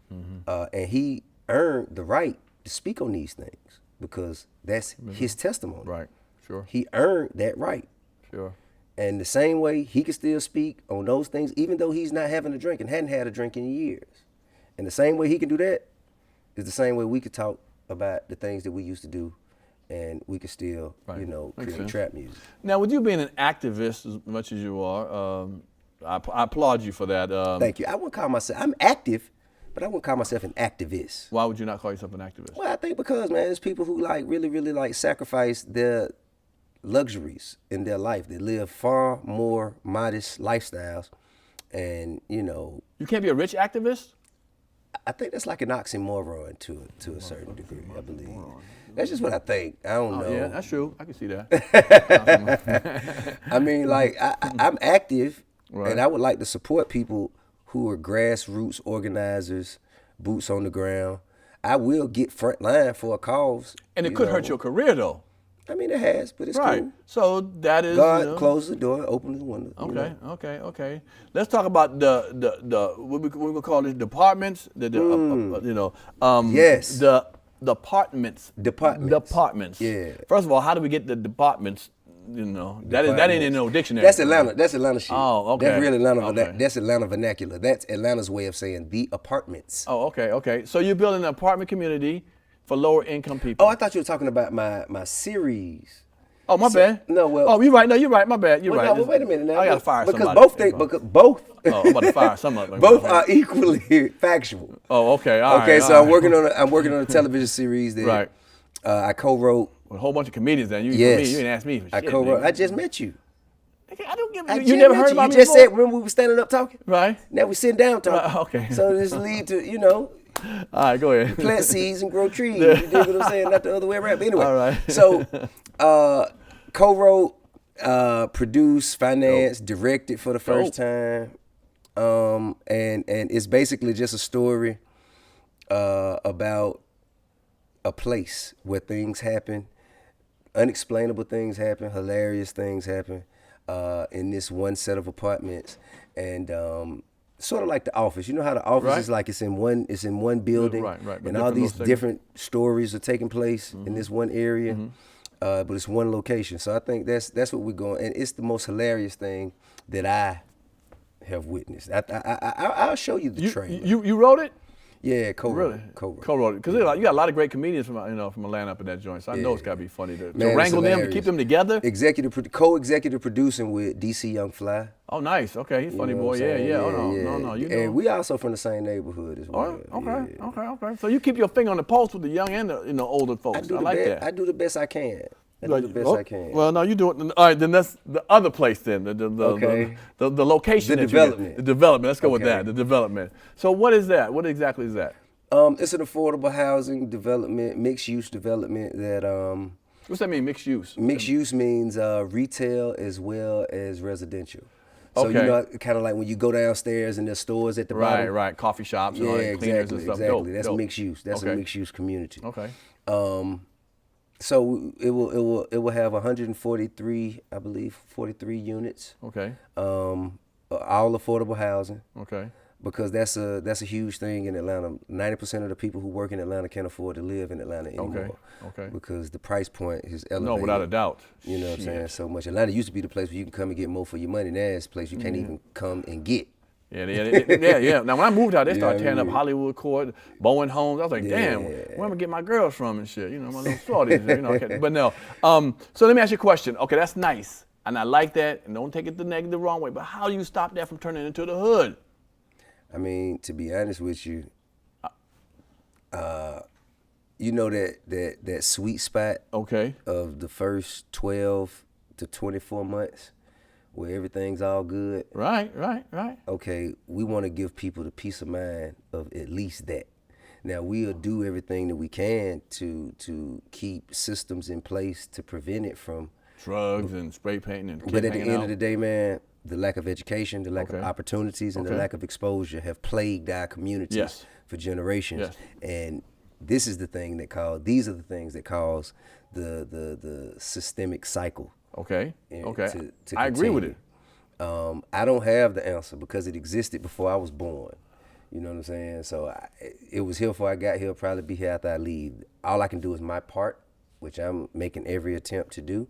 And he earned the right to speak on these things because that's his testimony. Right, sure. He earned that right. Sure. And the same way he can still speak on those things, even though he's not having a drink and hadn't had a drink in years. And the same way he can do that is the same way we could talk about the things that we used to do, and we could still, create trap music. Now, with you being an activist as much as you are, I applaud you for that. Thank you. I wouldn't call myself, I'm active, but I wouldn't call myself an activist. Why would you not call yourself an activist? Well, I think because, man, there's people who really sacrifice their luxuries in their life. They live far more modest lifestyles, and You can't be a rich activist? I think that's like an oxymoron to a certain degree, I believe. That's just what I think. I don't know. Yeah, that's true. I can see that. I mean, I'm active, right. and I would like to support people who are grassroots organizers, boots on the ground. I will get front line for a cause. And it could hurt your career, though. I mean, it has, but it's Right. cool. So that is God closes the door, opens the window. Okay. Let's talk about the what we call it, departments. Yes. The departments. Departments. Yeah. First of all, how do we get the departments? That ain't in no dictionary. That's Atlanta. That's Atlanta shit. Oh, okay. That's real Atlanta. Okay. That's Atlanta vernacular. That's Atlanta's way of saying the apartments. Oh, okay. So you're building an apartment community for lower income people. Oh, I thought you were talking about my series. Oh, my bad. No, well. Oh, you're right. No, you're right. My bad. You're right. No, well, wait a minute now. I gotta fire because somebody. both. Oh, I'm about to fire some of them. Both are equally factual. Oh, okay. All right. Okay, so I'm working on a television series that right. I co-wrote. With a whole bunch of comedians. Then you didn't ask me for shit. I co-wrote. Nigga. I just met you. I don't give. I You never heard about me You just before? said, remember we were standing up talking? Right. Now we're sitting down talking. Okay. So this lead to, All right, go ahead. plant seeds and grow trees. You dig what I'm saying? Not the other way around. But anyway. All right. So co-wrote, produced, financed, directed for the first time. And it's basically just a story about a place where things happen, unexplainable things happen, hilarious things happen in this one set of apartments, and sort of like The Office. You know how The Office is like it's in one building, right. and all these different stories are taking place in this one area, but it's one location. So I think that's what we're going, and it's the most hilarious thing that I have witnessed. I'll show you the trailer. You wrote it? Yeah, co-wrote. Really? Co-wrote. Co-wrote it. Because you got a lot of great comedians from Atlanta up in that joint. So I know it's got to be funny to Man, wrangle them, to hilarious. keep them together. Co-executive producing with DC Young Fly. Oh, nice. Okay, he's funny You know boy. what I'm saying? Yeah. Oh, no. You know. And we also from the same neighborhood as well. Okay. So you keep your finger on the pulse with the young and the older folks. I like that. I do the best I can. I can. Well, no, you do it. All right, then that's the other place. Then the location. The development. The development. Let's go with Okay. that. The development. So what is that? What exactly is that? It's an affordable housing development, mixed use development that What's that mean? Mixed use. mixed use means retail as well as residential. So Okay. you know, kind of like when you go downstairs and there's stores at the bottom. Right. Coffee shops and all Yeah, that, cleaners and stuff. exactly. That's Dope. mixed use. That's Okay. a mixed use community. Okay. So it will have 143, I believe, 43 units. Okay. All affordable housing. Okay. Because that's a huge thing in Atlanta. 90% of the people who work in Atlanta can't afford to live in Atlanta anymore. Okay. Because the price point is elevated. No, without a doubt. You know what I'm saying? So much. Atlanta used to be the place where you can come and get more for your money. Now it's a place you can't even come and get. Yeah. Now when I moved out, they started Yeah, tearing I up mean- Hollywood Court, Bowen Homes. I was like, damn, where am I gonna get my girls from and shit? My little shorties. Okay. But no. So let me ask you a question. Okay, that's nice, and I like that, and don't take it the wrong way. But how do you stop that from turning into the hood? I mean, to be honest with you, you know that sweet spot Okay. of the first 12 to 24 months where everything's all good. Right. Okay, we want to give people the peace of mind of at least that. Now, we'll do everything that we can to keep systems in place to prevent it from. Drugs and spray painting and kids But at the hanging end out. of the day, man, the lack of education, the lack of Okay. opportunities, and the Okay. lack of exposure have plagued our communities Yes. for generations. Yes. And these are the things that cause the systemic cycle. Okay. and Okay. to I agree with continue. it. I don't have the answer because it existed before I was born. You know what I'm saying? So it was here before I got here. It'll probably be here after I leave. All I can do is my part, which I'm making every attempt to do.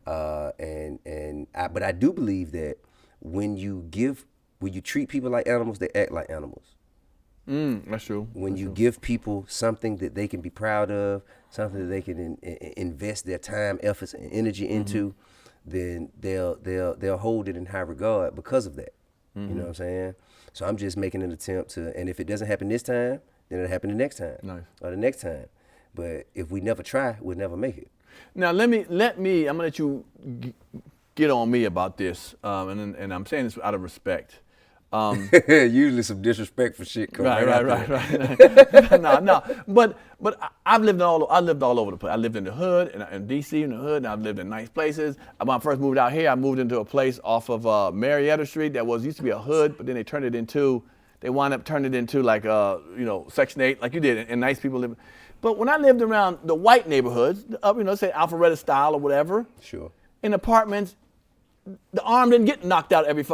But I do believe that when you treat people like animals, they act like animals. That's true. When you give people something that they can be proud of, something that they can invest their time, efforts, and energy into, then they'll hold it in high regard because of that. You know what I'm saying? So I'm just making an attempt to, and if it doesn't happen this time, then it'll happen the next time, Nice. or the next time. But if we never try, we'll never make it. Now I'm gonna let you get on me about this, and I'm saying this out of respect. Usually some disrespectful shit comes Right. No. But I lived all over the place. I lived in the hood, in D.C. in the hood, and I've lived in nice places. When I first moved out here, I moved into a place off of Marietta Street that used to be a hood, but then they turned it into they wind up turning it into like, Section 8, like you did, and nice people live. But when I lived around the white neighborhoods, say Alpharetta style or whatever, sure, in apartments, the arm didn't get knocked out every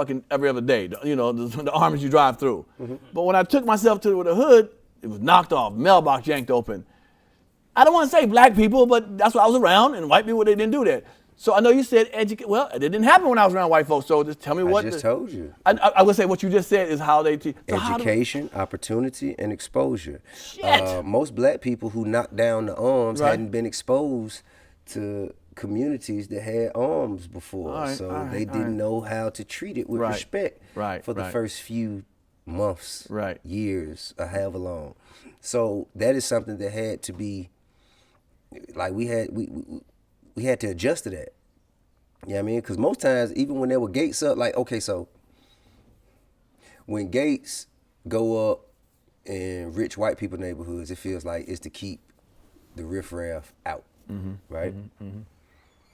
other day, the arms you drive through. Mm-hmm. But when I took myself to the hood, it was knocked off, mailbox yanked open. I don't want to say black people, but that's what I was around, and white people, they didn't do that. So I know you said well, it didn't happen when I was around white folks, so just tell me what. I just told you. I would say what you just said is how they teach. So education, opportunity, and exposure. Shit. Most black people who knocked down the arms hadn't been exposed to communities that had arms before, they didn't know how to treat it with respect for the first few months, years, or however long. So that is something that had to be, like we had to adjust to that. You know what I mean? Because most times, even when there were gates up, like, okay, so when gates go up in rich white people neighborhoods, it feels like it's to keep the riffraff out, right? Mm-hmm, mm-hmm.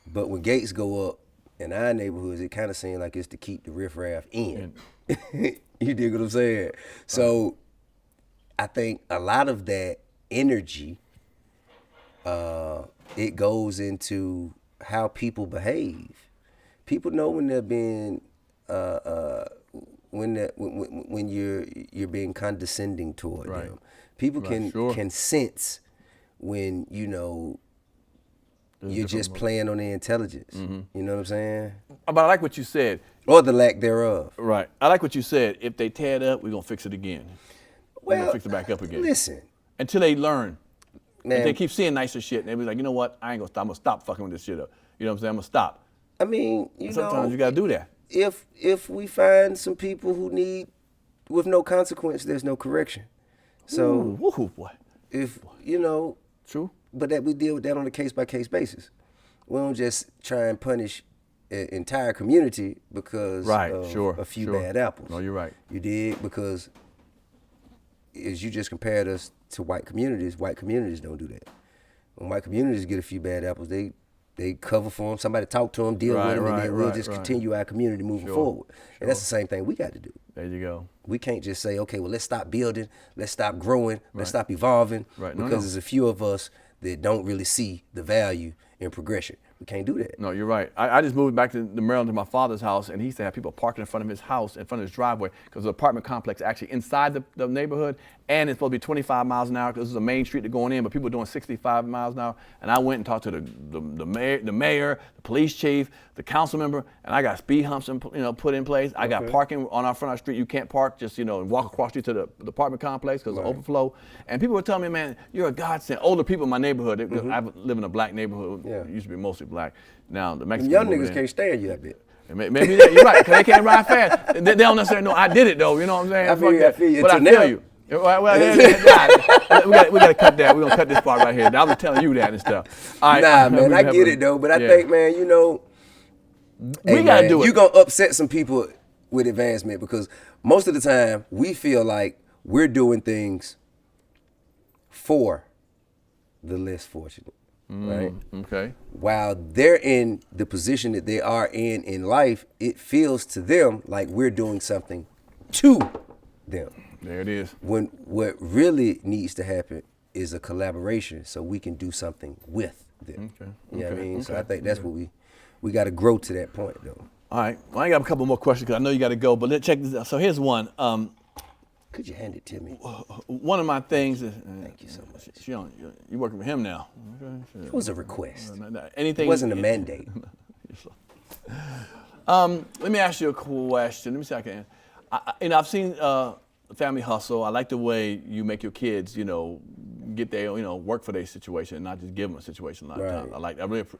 But when gates go up in our neighborhoods, it kind of seems like it's to keep the riffraff in. You dig what I'm saying? So I think a lot of that energy, it goes into how people behave. People know when they're being when you're being condescending toward them. People can sense when you're just playing on their intelligence. Mm-hmm. You know what I'm saying? But I like what you said. Or the lack thereof. Right. I like what you said. If they tear it up, we're gonna fix it again. We're gonna fix it back up again. Listen. Until they learn. Man, if they keep seeing nicer shit, and they be like, you know what? I ain't gonna stop. I'm gonna stop fucking with this shit up. You know what I'm saying? I'm gonna stop. I mean, sometimes you gotta do that. If we find some people who need, with no consequence, there's no correction. So boy. If true. But that we deal with that on a case by case basis. We don't just try and punish an entire community because of a few bad apples. No, you're right. You did, because as you just compared us to white communities don't do that. When white communities get a few bad apples, they cover for them, somebody talk to them, deal with them, and then we'll just continue our community moving forward. And that's the same thing we got to do. There you go. We can't just say, okay, well, let's stop building, let's stop growing, let's stop evolving, because there's a few of us that don't really see the value in progression. We can't do that. No, you're right. I just moved back to Maryland to my father's house, and he used to have people parking in front of his house, in front of his driveway, because the apartment complex actually inside the neighborhood, and it's supposed to be 25 miles an hour because this is a main street to going in, but people are doing 65 miles an hour. And I went and talked to the mayor, the police chief, the council member, and I got speed humps put in place. I got parking on our front of our street. You can't park just and walk across the street to the apartment complex because of overflow. And people were telling me, man, you're a godsend. Older people in my neighborhood, I live in a black neighborhood. It used to be mostly black. Now the Mexican young niggas can't stand you that bit. Maybe that, you're right, because they can't ride fast. They don't necessarily know I did it though. You know what I'm saying? I feel you. But I feel you. Well, we got to cut that. We're going to cut this part right here. I was telling you that and stuff. All right. Nah, man, I get it, though. But I think, man, we got to do it. You're going to upset some people with advancement, because most of the time we feel like we're doing things for the less fortunate, right? Okay. While they're in the position that they are in life, it feels to them like we're doing something to them. There it is. When what really needs to happen is a collaboration, so we can do something with them. Okay. You know what I mean? So I think that's what we got to grow to that point, though. All right. Well, I got a couple more questions because I know you got to go, but let's check this out. So here's one. Could you hand it to me? One of my things is. Thank you so much. You're working for him now. Okay. It was a request. Anything. It wasn't a mandate. Let me ask you a question. Let me see if I can. I've seen Family Hustle. I like the way you make your kids, get their, work for their situation and not just give them a situation a lot of times.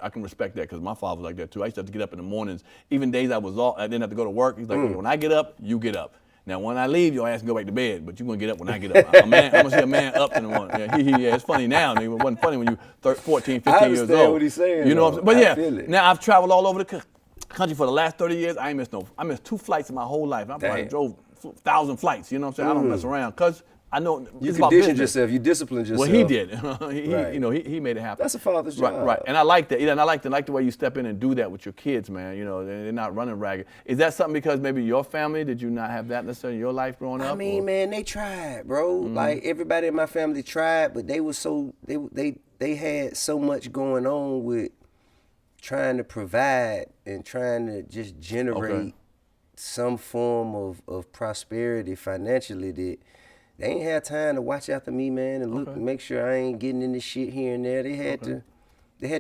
I can respect that, because my father was like that too. I used to have to get up in the mornings, even days I was off, I didn't have to go to work. He's like, when I get up, you get up. Now, when I leave, your ass can go back to bed, but you're going to get up when I get up. I'm going to see a man up in the morning. Yeah, it's funny now. It wasn't funny when you 14, 15 years old. I understand what he's saying. You know what I'm saying? But I feel it. Now I've traveled all over the country for the last 30 years. I missed 2 flights in my whole life. I probably drove 1,000 flights, you know what I'm saying? I don't mess around, because I know You it's about conditioned business. yourself. You disciplined yourself. Well, he did. Right. You know, he made it happen. That's a father's right, job. Right, and I like that. Yeah, and I like the way you step in and do that with your kids, man. You know, they're not running ragged. Is that something because maybe your family, did you not have that necessarily in your life growing up? I mean, man, they tried, bro. Like everybody in my family tried, but they were so they had so much going on with trying to provide and trying to just generate some form of prosperity financially that they ain't had time to watch after me, man, and look make sure I ain't getting into shit here and there. They had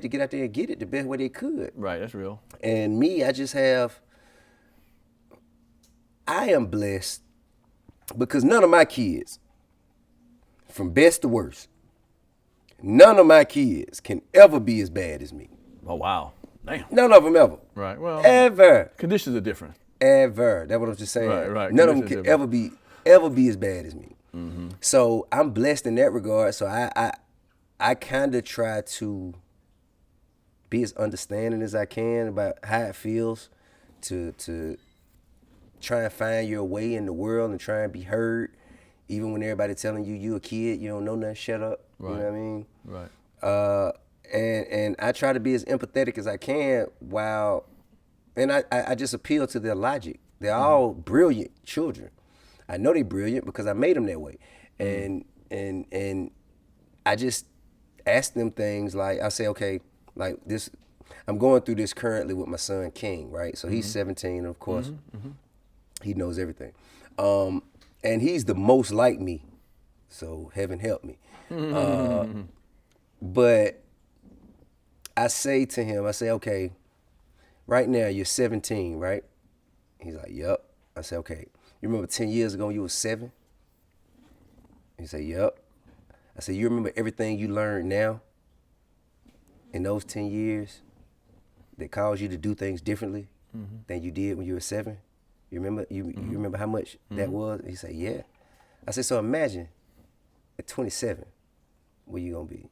to get out there and get it the best way they could. Right, that's real. And me, I am blessed because none of my kids, from best to worst, none of my kids can ever be as bad as me. Oh, wow. Damn. None of them ever. Right, well. Ever. Conditions are different. Ever. That's what I'm just saying. Right. None of them can ever be as bad as me. Mm-hmm. So I'm blessed in that regard. So I kind of try to be as understanding as I can about how it feels to try and find your way in the world and try and be heard, even when everybody telling you a kid, you don't know nothing, shut up. Right. You know what I mean? Right. And I try to be as empathetic as I can and I just appeal to their logic. They're all brilliant children. I know they're brilliant because I made them that way. And I just ask them things like, I say, okay, like this, I'm going through this currently with my son King, right? So he's 17, and of course, he knows everything. And he's the most like me, so heaven help me. But I say to him, okay, right now you're 17, right? He's like, yup. I say, okay, you remember 10 years ago when you were 7? He said, yup. I said, you remember everything you learned now in those 10 years that caused you to do things differently than you did when you were 7? You remember you remember how much that was? He said, yeah. I said, so imagine at 27, where you gonna be?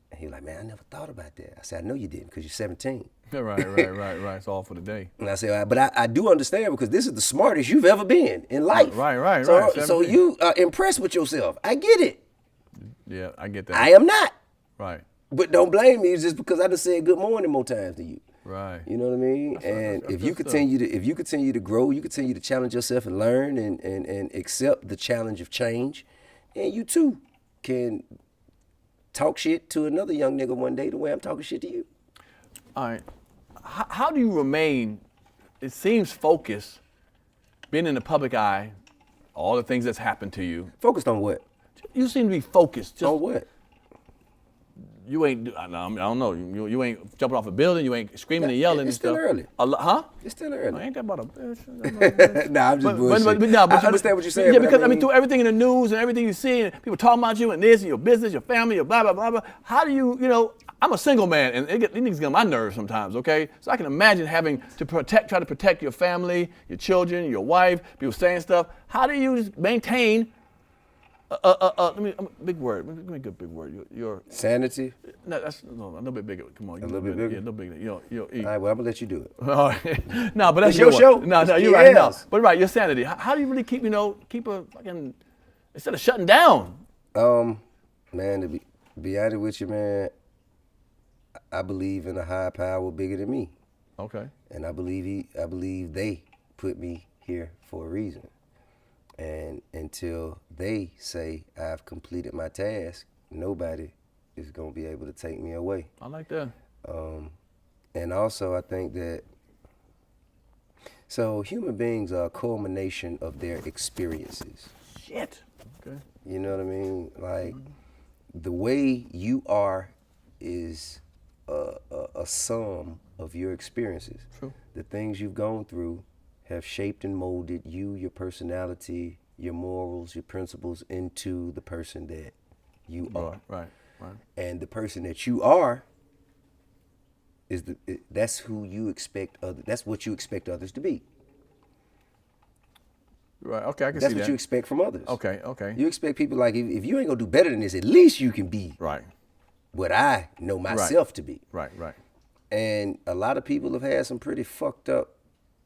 And he was like, man, I never thought about that. I said, I know you didn't because you're 17. Right. It's all for the day. And I said, but I do understand because this is the smartest you've ever been in life. Right. So you are impressed with yourself. I get it. Yeah, I get that. I am not. Right. But don't blame me. It's just because I just said good morning more times than you. Right. You know what I mean? If you continue to grow, you continue to challenge yourself and learn and accept the challenge of change, and you too can talk shit to another young nigga one day the way I'm talking shit to you. All right. How do you remain, it seems, focused, being in the public eye, all the things that's happened to you? Focused on what? You seem to be focused. On what? You ain't, I don't know, you ain't jumping off a building, you ain't screaming and yelling and stuff. It's still early. Huh? It's still early. Ain't that about a bitch? Nah, I'm just bullshit. I understand what you're saying. Yeah, because I mean, through everything in the news and everything you see, and people talking about you and this and your business, your family, your blah, blah, blah, blah. How do you, I'm a single man, and these niggas get on my nerves sometimes, okay? So I can imagine having to try to protect your family, your children, your wife, people saying stuff. How do you maintain big word. Let me get a big word. Your sanity. No, that's a little bit bigger. Come on, a little bit bigger. Yeah, a little bigger. All right, well, I'm gonna let you do it. All right. No, but that's your show. No, you're right. No, but right, your sanity. How do you really keep a fucking instead of shutting down? Man, to be honest with you, man, I believe in a higher power bigger than me. Okay. And I believe they put me here for a reason. And until they say I've completed my task, nobody is going to be able to take me away. I like that. And also I think that, so human beings are a culmination of their experiences. Shit. Okay. You know what I mean? Like, the way you are is a sum of your experiences. True. The things you've gone through have shaped and molded you, your personality, your morals, your principles into the person that you are. Right. And the person that you are is that's who you expect that's what you expect others to be. Right. Okay, I can see that. That's what you expect from others. Okay. You expect people like, if you ain't gonna do better than this, at least you can be right what I know myself to be. Right. And a lot of people have had some pretty fucked up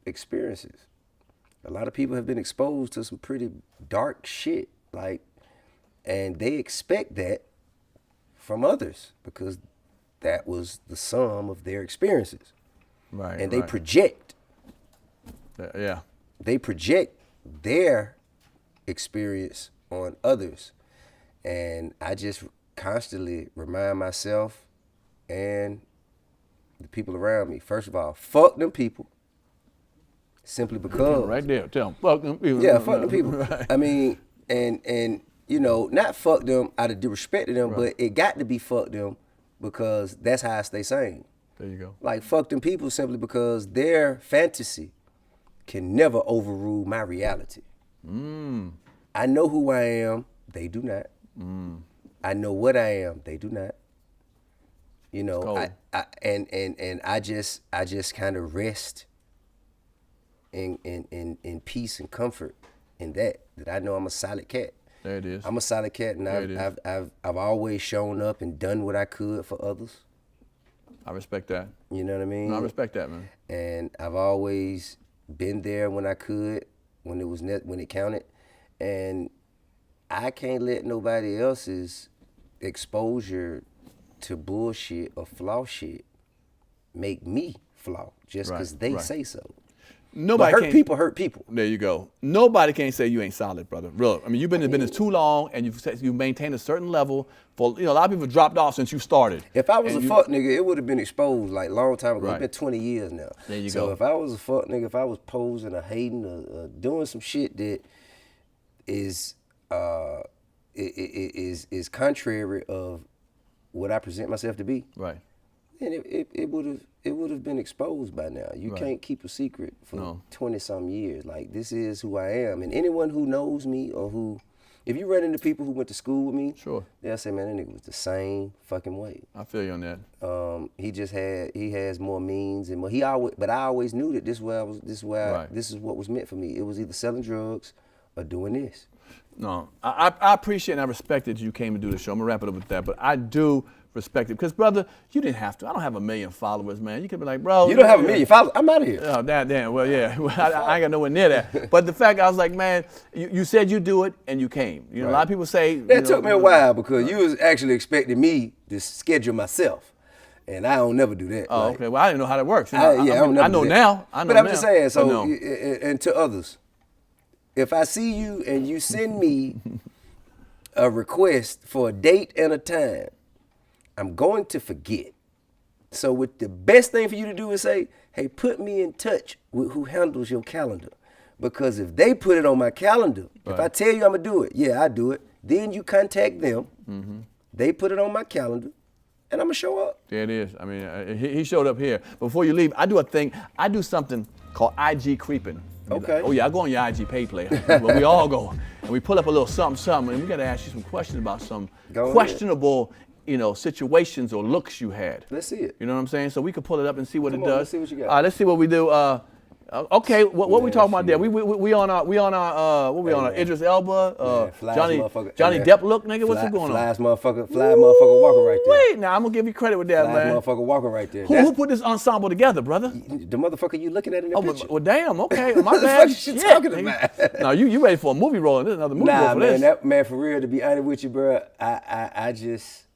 experiences. A lot of people have been exposed to some pretty dark shit Like, and they expect that from others because that was the sum of their experiences. Right. And they project. Yeah. They project their experience on others. And I just constantly remind myself and the people around me, first of all, fuck them people. Simply because. Right there. Tell them. Fuck them people. Yeah, fuck them people. Right. I mean, and you know, not fuck them out of disrespect to them, Right. but it got to be fuck them because that's how I stay sane. There you go. Like, fuck them people simply because their fantasy can never overrule my reality. I know who I am, they do not. I know what I am, they do not. You know, and I just kind of rest in peace and comfort in that I know I'm a solid cat. There it is. I'm a solid cat, and I've always shown up and done what I could for others. I respect that. You know what I mean? No, I respect that, man. And I've always been there when I could, when it counted, and I can't let nobody else's exposure to bullshit or flaw shit make me flaw just because they say so. Nobody but hurt people. There you go. Nobody can say you ain't solid, brother. Real. I mean, you've been in business too long, and you've maintained a certain level. For a lot of people dropped off since you started. If I was a fuck nigga, it would have been exposed like a long time ago. Right. It's been 20 years now. There you go. So if I was a fuck nigga, if I was posing or hating or doing some shit that is contrary of what I present myself to be, right, then it would have been exposed by now. You can't keep a secret for 20-some years. Like, this is who I am. And anyone who knows me or who, if you run into people who went to school with me, sure, they'll say, man, that nigga was the same fucking way. I feel you on that. He has more means and more. But I always knew that this is what was meant for me. It was either selling drugs or doing this. No, I appreciate and I respect that you came to do the show. I'm gonna wrap it up with that, but I do respect it because, brother, you didn't have to. I don't have 1 million followers, man. You could be like, bro, you don't have 1 million followers. I'm out of here. Oh, damn. Well, yeah, I ain't got nowhere near that. But the fact, I was like, man, you said you do it and you came. You know, a lot of people say that took me a while because you was actually expecting me to schedule myself. And I don't never do that. Oh, okay. Well, I didn't know how that works. I know now. But I'm just saying, so, and to others, if I see you and you send me a request for a date and a time, I'm going to forget. So what the best thing for you to do is say, hey, put me in touch with who handles your calendar. Because if they put it on my calendar, if I tell you I'm going to do it, yeah, I do it. Then you contact them. Mm-hmm. They put it on my calendar. And I'm going to show up. There it is. I mean, he showed up here. Before you leave, I do something called IG creeping. Okay. Like, oh, yeah, I go on your IG pay player. Well, we all go. And we pull up a little something, and we got to ask you some questions about some questionable, situations or looks you had. Let's see it. You know what I'm saying? So we could pull it up and see what it does. Let's see what you got. Let's see what we do. Okay, what we talking about there? We on our Idris Elba, Johnny Depp look, nigga. What's going on? Fly motherfucker walking right there. Wait, now I'm gonna give you credit with that, man. Motherfucker walking right there. Who put this ensemble together, brother? The motherfucker you looking at in the picture. Well, damn. Okay, my bad. What the fuck you talking about? No, you ready for a movie role? This is another movie role for man, this. that man, for real. To be honest with you, bro, I just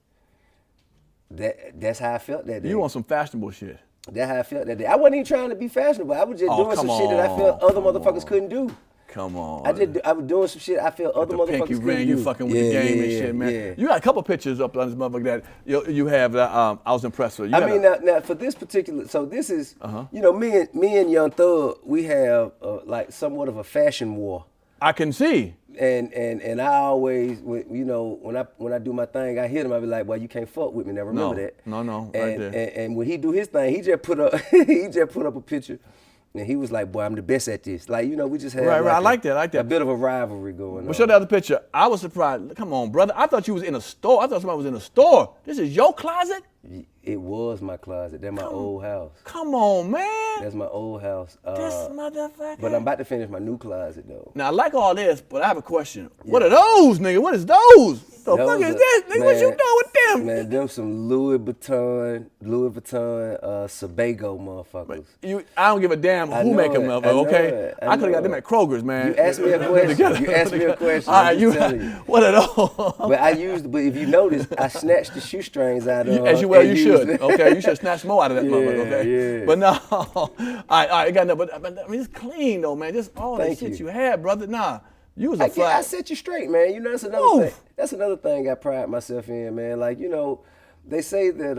that's how I felt that day. You want some fashionable shit? That's how I felt that day. I wasn't even trying to be fashionable. I was just doing some shit that I felt other motherfuckers couldn't do. Come on. I was doing some shit I felt other motherfuckers couldn't do. Pinky ring, you fucking with the game and shit, man. Yeah. You got a couple pictures up on this motherfucker that you have that I was impressed with. Now for this particular, so this is, me and Young Thug, we have like somewhat of a fashion war. I can see. And I always, when I do my thing, I hit him. I be like, "Well, you can't fuck with me." Now remember that. No, and, right there. And when he do his thing, he just put up a picture, and he was like, "Boy, I'm the best at this." Like, we just had I like that. A bit of a rivalry going on. Well, show the other picture. I was surprised. Come on, brother. I thought you was in a store. I thought somebody was in a store. This is your closet? It was my closet. That's my old house. Come on, man. That's my old house. This motherfucker. But I'm about to finish my new closet, though. Now, I like all this, but I have a question. Yeah. What are those, nigga? What is those? The fuck is this? Nigga, what you doing with damn. Man, them some Louis Vuitton, Sebago motherfuckers. I don't give a damn who make them, okay? I could have got them at Kroger's, man. You asked me a question. All right, you. What at all? But if you notice, I snatched the shoestrings out of as you should. Okay, you should snatch more out of that motherfucker. Okay, yeah. but no, all right, got no. But I mean, it's clean though, man. Just all the shit you had, brother. Nah, you was a fly. I set you straight, man. You know, that's another thing. That's another thing I pride myself in, man. Like, you know, they say that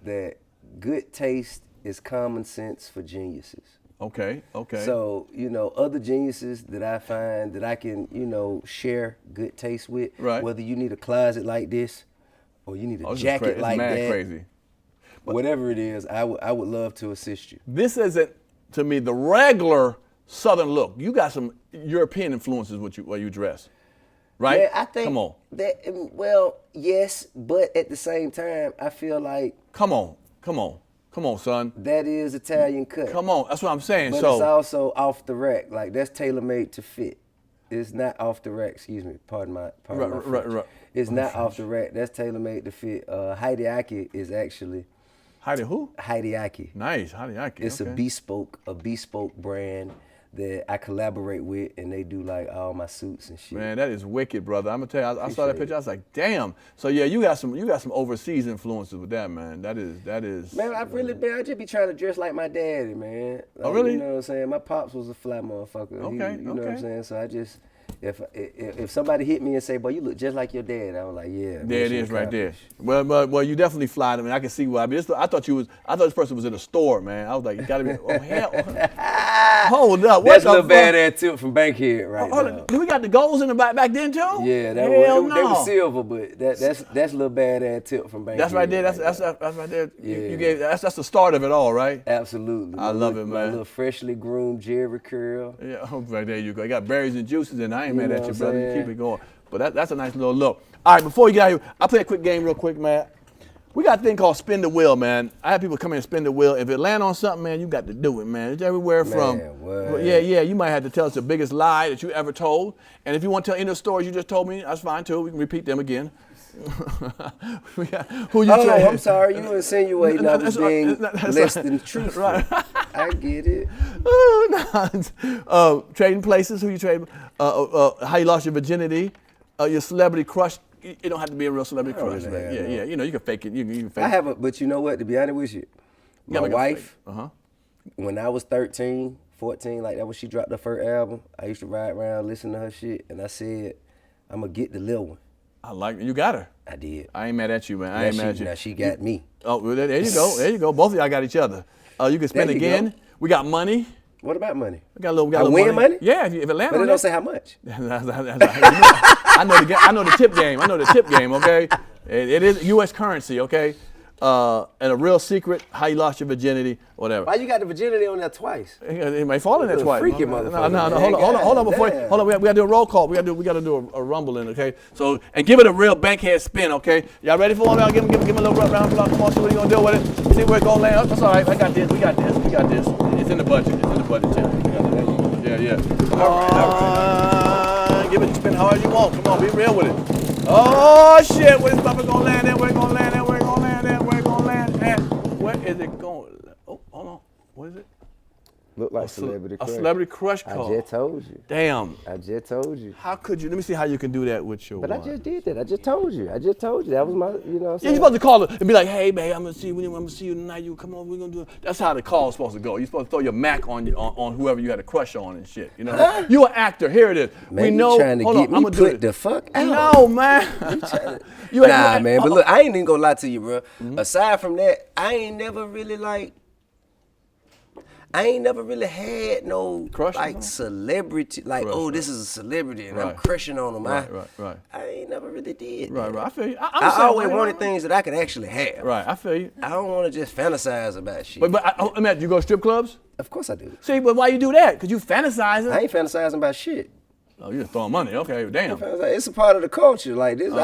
that good taste is common sense for geniuses. Okay. So, you know, other geniuses that I find that I can, you know, share good taste with, right. Whether you need a closet like this or you need a jacket like that. Crazy. Whatever it is, I would love to assist you. This isn't, to me, the regular Southern look. You got some European influences while you dress, right? Yeah, I think. Come on. Well, yes, but at the same time, I feel like. Come on, son. That is Italian cut. Come on, that's what I'm saying. But it's also off the rack. Like, that's tailor-made to fit. It's not off the rack. Excuse me. Pardon my French. Right. It's not off the rack. That's tailor-made to fit. Heidi Aki is actually. Heidi who? Heidi Aki. Nice, Heidi Aki. It's okay. a bespoke brand that I collaborate with, and they do like all my suits and shit. Man, that is wicked, brother. I'm gonna tell you, I saw that picture. I was like, damn. So yeah, you got some overseas influences with that, man. That is. Man, I just be trying to dress like my daddy, man. Like, oh really? You know what I'm saying? My pops was a fly motherfucker. Okay. You know what I'm saying? So I just. If somebody hit me and say, "Boy, you look just like your dad," I was like, "Yeah." There it is, right there. Well, you definitely fly. I mean, I can see why. I mean, I thought this person was in a store, man. I was like, you gotta be. Oh hell! Hold up. That's a little badass tip from Bankhead, right now. Do we got the golds in the back then too? Yeah, they were silver, but that's a little badass tip from Bankhead. That's right there. That's right there. Yeah. You gave that's the start of it all, right? Absolutely. I love it, man. My little freshly groomed Jerry curl. Yeah, right there you go. You got berries and juices, and I ain't mad at you, brother. Saying? You keep it going. But that's a nice little look. All right, before we get out of here, I'll play a quick game real quick, man. We got a thing called spin the wheel, man. I have people come in and spin the wheel. If it land on something, man, you got to do it, man. It's everywhere from, yeah, you might have to tell us the biggest lie that you ever told. And if you want to tell any of the stories you just told me, that's fine too. We can repeat them again. I'm sorry. You insinuating I was being less than truthful. Right. I get it. Trading places, who you trade, how you lost your virginity, your celebrity crush. It don't have to be a real celebrity crush. Yeah. You know, you can fake it. You can fake I have but you know what? To be honest with you, my wife, when I was 13, 14, like that when she dropped her first album, I used to ride around, listen to her shit, and I said, I'm going to get the little one. I like it. You got her. I did. I ain't mad at you, man. I ain't mad at you. Now she got me. Oh, well, there you go. There you go. Both of y'all got each other. You can spend again. Go. We got money. What about money? We got a little. I win money? Yeah, if it lands. But they don't say how much. I know the tip game. I know the tip game. Okay, it is U.S. currency. Okay, and a real secret: how you lost your virginity, whatever. Why you got the virginity on there twice? It may fall in there twice. Freaky motherfucker. No, hold on. Hold on. We gotta do a roll call. We gotta do a rumbling. Okay. So and give it a real bankhead spin. Okay. Y'all ready for it? Y'all give him a little round of applause. Come on, see what you gonna do with it. See where it's gonna land. That's all right. I got this. We got this. It's in the budget. Tim. Yeah. All right. Give it a spin however you want. Come on, be real with it. Oh shit! Where this motherfucker gonna land at? Where it gonna land at? Where it gonna land at? Where it gonna land at? Where is it going? Oh, hold on. What is it? Look like celebrity crush. A celebrity crush call. I just told you. Damn. I just told you. How could you? Let me see how you can do that with your But wife. I just did that. I just told you. That was my, you know what I'm saying? Yeah, you're supposed to call her and be like, hey, babe, I'm going to see you tonight. You come on, we're going to do it. That's how the call's supposed to go. You're supposed to throw your Mac on whoever you had a crush on and shit. You know? Huh? You an actor. Here it is. Man, we know. You trying to get me put the fuck out. No, man. Nah, man. But look, I ain't even going to lie to you, bro. Mm-hmm. Aside from that, I ain't never really had no crush like celebrity, like crush, this is a celebrity and I'm crushing on them. Right. I ain't never really did. Right. I feel you. I always wanted things that I could actually have. Right. I feel you. I don't want to just fantasize about shit. But I mean, you go to strip clubs? Of course I do. See, but why you do that? Because you fantasizing. I ain't fantasizing about shit. Oh, you just throwing money. Okay, damn. It's a part of the culture. Like this,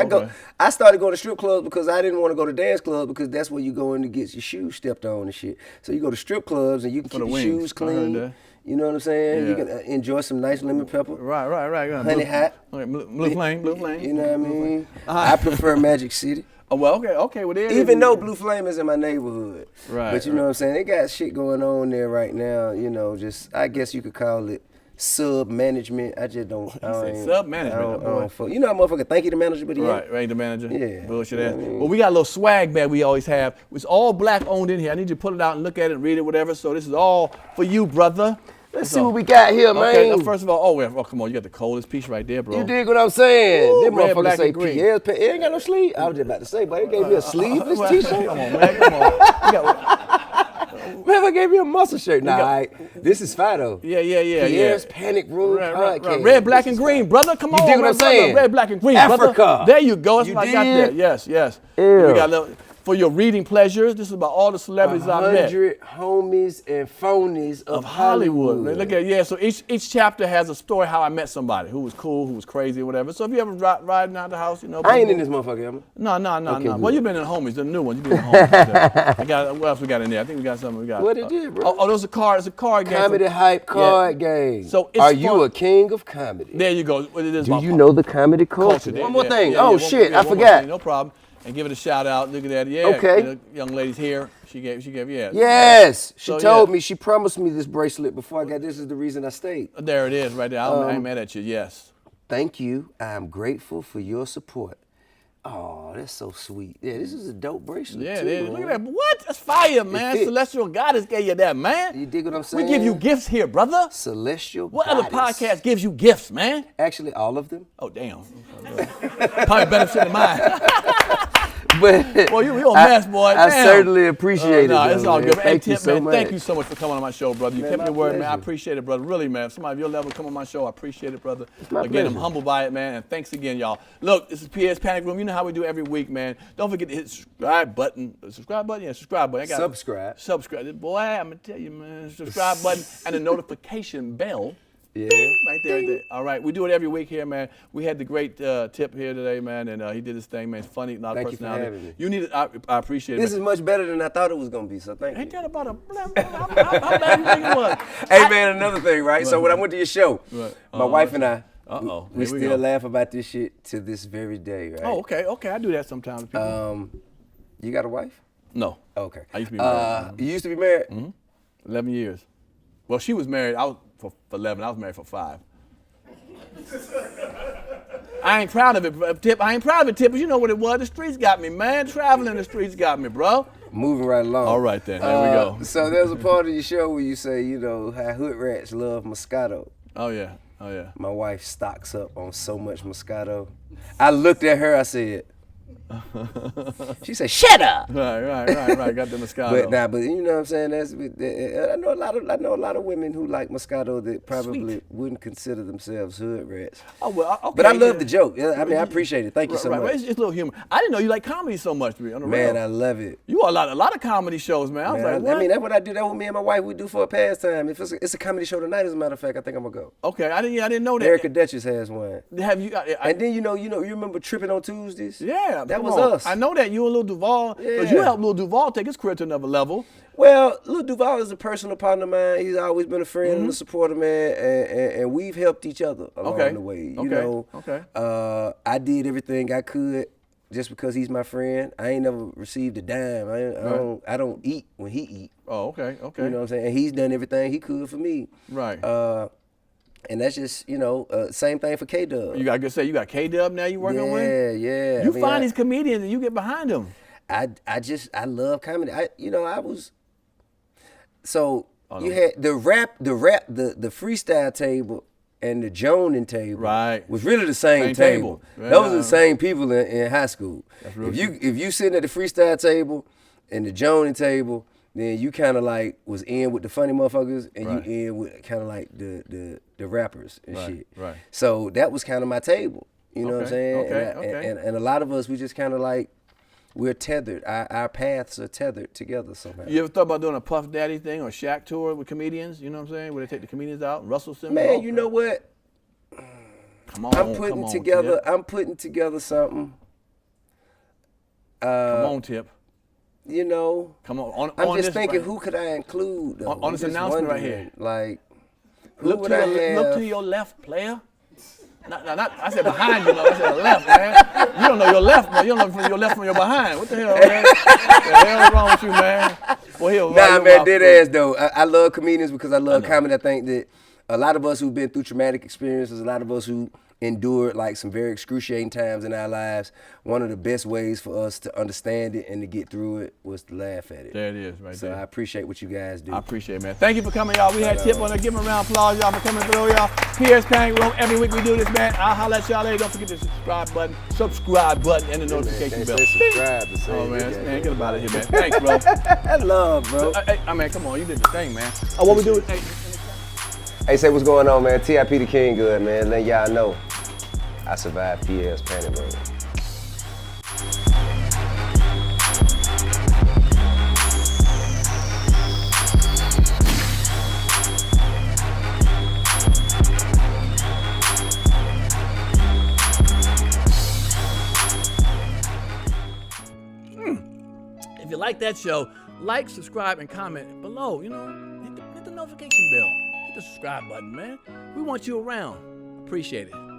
I started going to strip clubs because I didn't want to go to dance clubs because that's where you go in to get your shoes stepped on and shit. So you go to strip clubs and you can keep your shoes clean. You know what I'm saying? Yeah. You can enjoy some nice lemon pepper. Right. Honey hot. Okay, blue flame. You know what I mean? I prefer Magic City. Oh, well, okay. Well, there it Even is. though Blue Flame is in my neighborhood. Right. But you know what I'm saying? They got shit going on there right now, you know, just, I guess you could call it sub-management. I just don't. Sub-management. You know how motherfucker think he the manager, but he ain't. Right, the manager. Yeah. Bullshit You know ass. what I mean? Well, we got a little swag bag we always have. It's all black owned in here. I need you to pull it out and look at it and read it, whatever. So this is all for you, brother. Let's see what we got here, man. Okay, first of all, come on, you got the coldest piece right there, bro. You dig what I'm saying? Ooh, This red, motherfucker black, say and green. Pierre's pants. It ain't got no sleeve. I was just about to say, but they gave me a sleeveless t-shirt. Come on, man, come on. Man, I gave me a muscle shirt. Nah, all right. This is Fido. Yeah. Pierre's Panic Room Podcast. Red, black, and green, brother. Come on, You dig what I'm saying? Red, black, and green, Africa. brother. There you go. That's You what I got there. dig? Yes. Yeah. We got a little, for your reading pleasures. This is about all the celebrities I met. 100 homies and phonies of Hollywood. Man, look at So each chapter has a story how I met somebody who was cool, who was crazy, or whatever. So if you ever riding out the house, you know. I ain't in this motherfucker, am I? No. good. Well, you've been in homies, the new one. You've been in homies. What else we got in there? I think we got something. We got. What it is, bro? Oh, those are cards. It's a card game. Comedy hype card game. So it's Are you fun. a king of comedy? There you go. It is Do about you know the comedy culture? culture. One more thing. Yeah, Oh one- shit, yeah, I one more forgot. thing, no problem. And give it a shout out. Look at that. Yeah. Okay. The young lady's here. She gave. Yes, she So, told yeah. me. She promised me this bracelet before I got. This is the reason I stayed. There it is, right there. I ain't mad at you. Yes. Thank you. I am grateful for your support. Oh, that's so sweet. Yeah, this is a dope bracelet. Yeah, too, it is. Look man. at that. What? That's fire, man. fit. Celestial Goddess gave you that, man. You dig what I'm We saying? give you gifts here, brother. Celestial What other Goddess. podcast gives you gifts, man? Actually, all of them. Oh, damn. Probably better shit than mine. But Well, you a mess, boy. I Damn. certainly appreciate it. Nah, though, it's all man. good. Hey, Thank you Tip, so man, much. thank you so much for coming on my show, brother. You Man, kept my your word, man. I pleasure. appreciate it, brother. Really, man. Somebody of your level come on my show. I appreciate it, brother. my Again, I'm pleasure. humbled by it, man. And thanks again, y'all. Look, this is Pierre's Panic Room. You know how we do every week, man. Don't forget to hit the subscribe button. Subscribe button? Yeah, subscribe button. I got Subscribe. Subscribe. Boy, I'm going to tell you, man. Subscribe button and the notification bell. Yeah. Ding, right there. All right, we do it every week here, man. We had the great Tip here today, man, and he did his thing, man. It's funny, a lot of Thank you for personality. having me. You need it. I appreciate it. This man. is much better than I thought it was gonna be. So thank Ain't you. that about a how bad you think it was? Hey man, another thing, right? So when I went to your show, Right. my wife and I, Uh-oh. we Here we still go. laugh about this shit to this very day, right? Oh, okay. I do that sometimes. People. You got a wife? No. Okay. I used to be married. You used to be married? 11 years. Well, she was married. I was for 11. I was married for 5. I ain't proud of it, Tip. I ain't proud of it, Tip, but you know what it was. The streets got me, man. Traveling the streets got me, bro. Moving right along. All right, then. There we go. So there's a part of your show where you say, you know, how hood rats love Moscato. Oh, yeah. My wife stocks up on so much Moscato. I looked at her, I said, she said, shut up. Right. Got the Moscato. But you know what I'm saying? I know a lot of women who like Moscato that probably wouldn't consider themselves hood rats. Oh, well, okay. But I love the joke. Yeah, I mean, I appreciate it. Thank you so Right. much. It's a little humor. I didn't know you like comedy so much, to be on the Man, real. I love it. You are a lot of comedy shows, man. I was Man, like, what? I mean, that's what I do. That's what me and my wife we do for a pastime. If it's a comedy show tonight, as a matter of fact, I think I'm gonna go. Okay, I didn't know that. Erica Duchess has one. Have you? And then you remember Tripping on Tuesdays? Yeah, that come was on. us. I know that you and Lil Duval, because Yeah. you helped Lil Duval take his career to another level. Well, Lil Duval is a personal partner of mine. He's always been a friend and a supporter, man, and we've helped each other along Okay. the way. You Okay. know, Okay. I did everything I could just because he's my friend. I ain't never received a dime. I don't eat when he eat. Oh, okay. You know what I'm saying? And he's done everything he could for me. Right. And that's just, same thing for K-Dub. You got K-Dub now you working with? Yeah. You I mean, find these comedians and you get behind them. I love comedy. You no. had the freestyle table and the joning table. Right. Was really the same Same table. table. Those are Yeah. the same people in high school. real If you sitting at the freestyle table and the joning table, then you kind of like was in with the funny motherfuckers and Right. you in with kind of like the rappers and Right, shit. right. So that was kind of my table. You know what I'm saying? Okay. And a lot of us, we just kind of like, we're tethered. Our paths are tethered together somehow. You ever thought about doing a Puff Daddy thing or Shaq tour with comedians? You know what I'm saying? Where they take the comedians out, Russell Simmons. Man, you know what? Come on, I'm putting together. Tip. I'm putting together something. Come on, Tip. Come on. I'm On just this thinking, right- who could I include? Though? On I'm this just announcement right wondering, here. Like, Look to your left, player. Not, I said behind you, I said left, man. You don't know your left, man. You don't know from your left from your behind. What the hell, man? What the hell is wrong with you, man? Well, man, dead ass though. I love comedians because I love comedy. I think that a lot of us who've been through traumatic experiences, a lot of us who endured like some very excruciating times in our lives, one of the best ways for us to understand it and to get through it was to laugh at it. There it is, right there. So I appreciate what you guys do. I appreciate it, man. Thank you for coming, y'all. We had Tip on there. Give him a round of applause, y'all, for coming through, y'all. Pierre's Panic Room. Every week we do this, man. I'll holler at y'all later. Don't forget the subscribe button, and the notification bell. Subscribe to say man, get about it here, man. Thanks, bro. Love, bro. Hey, man, come on. You did the thing, man. Oh, what we do? Hey, say what's going on, man. TIP the King good, man. Let y'all know I survived Pierre's Panic Room. If you like that show, like, subscribe, and comment below. You know, hit the notification bell. Hit the subscribe button, man. We want you around. Appreciate it.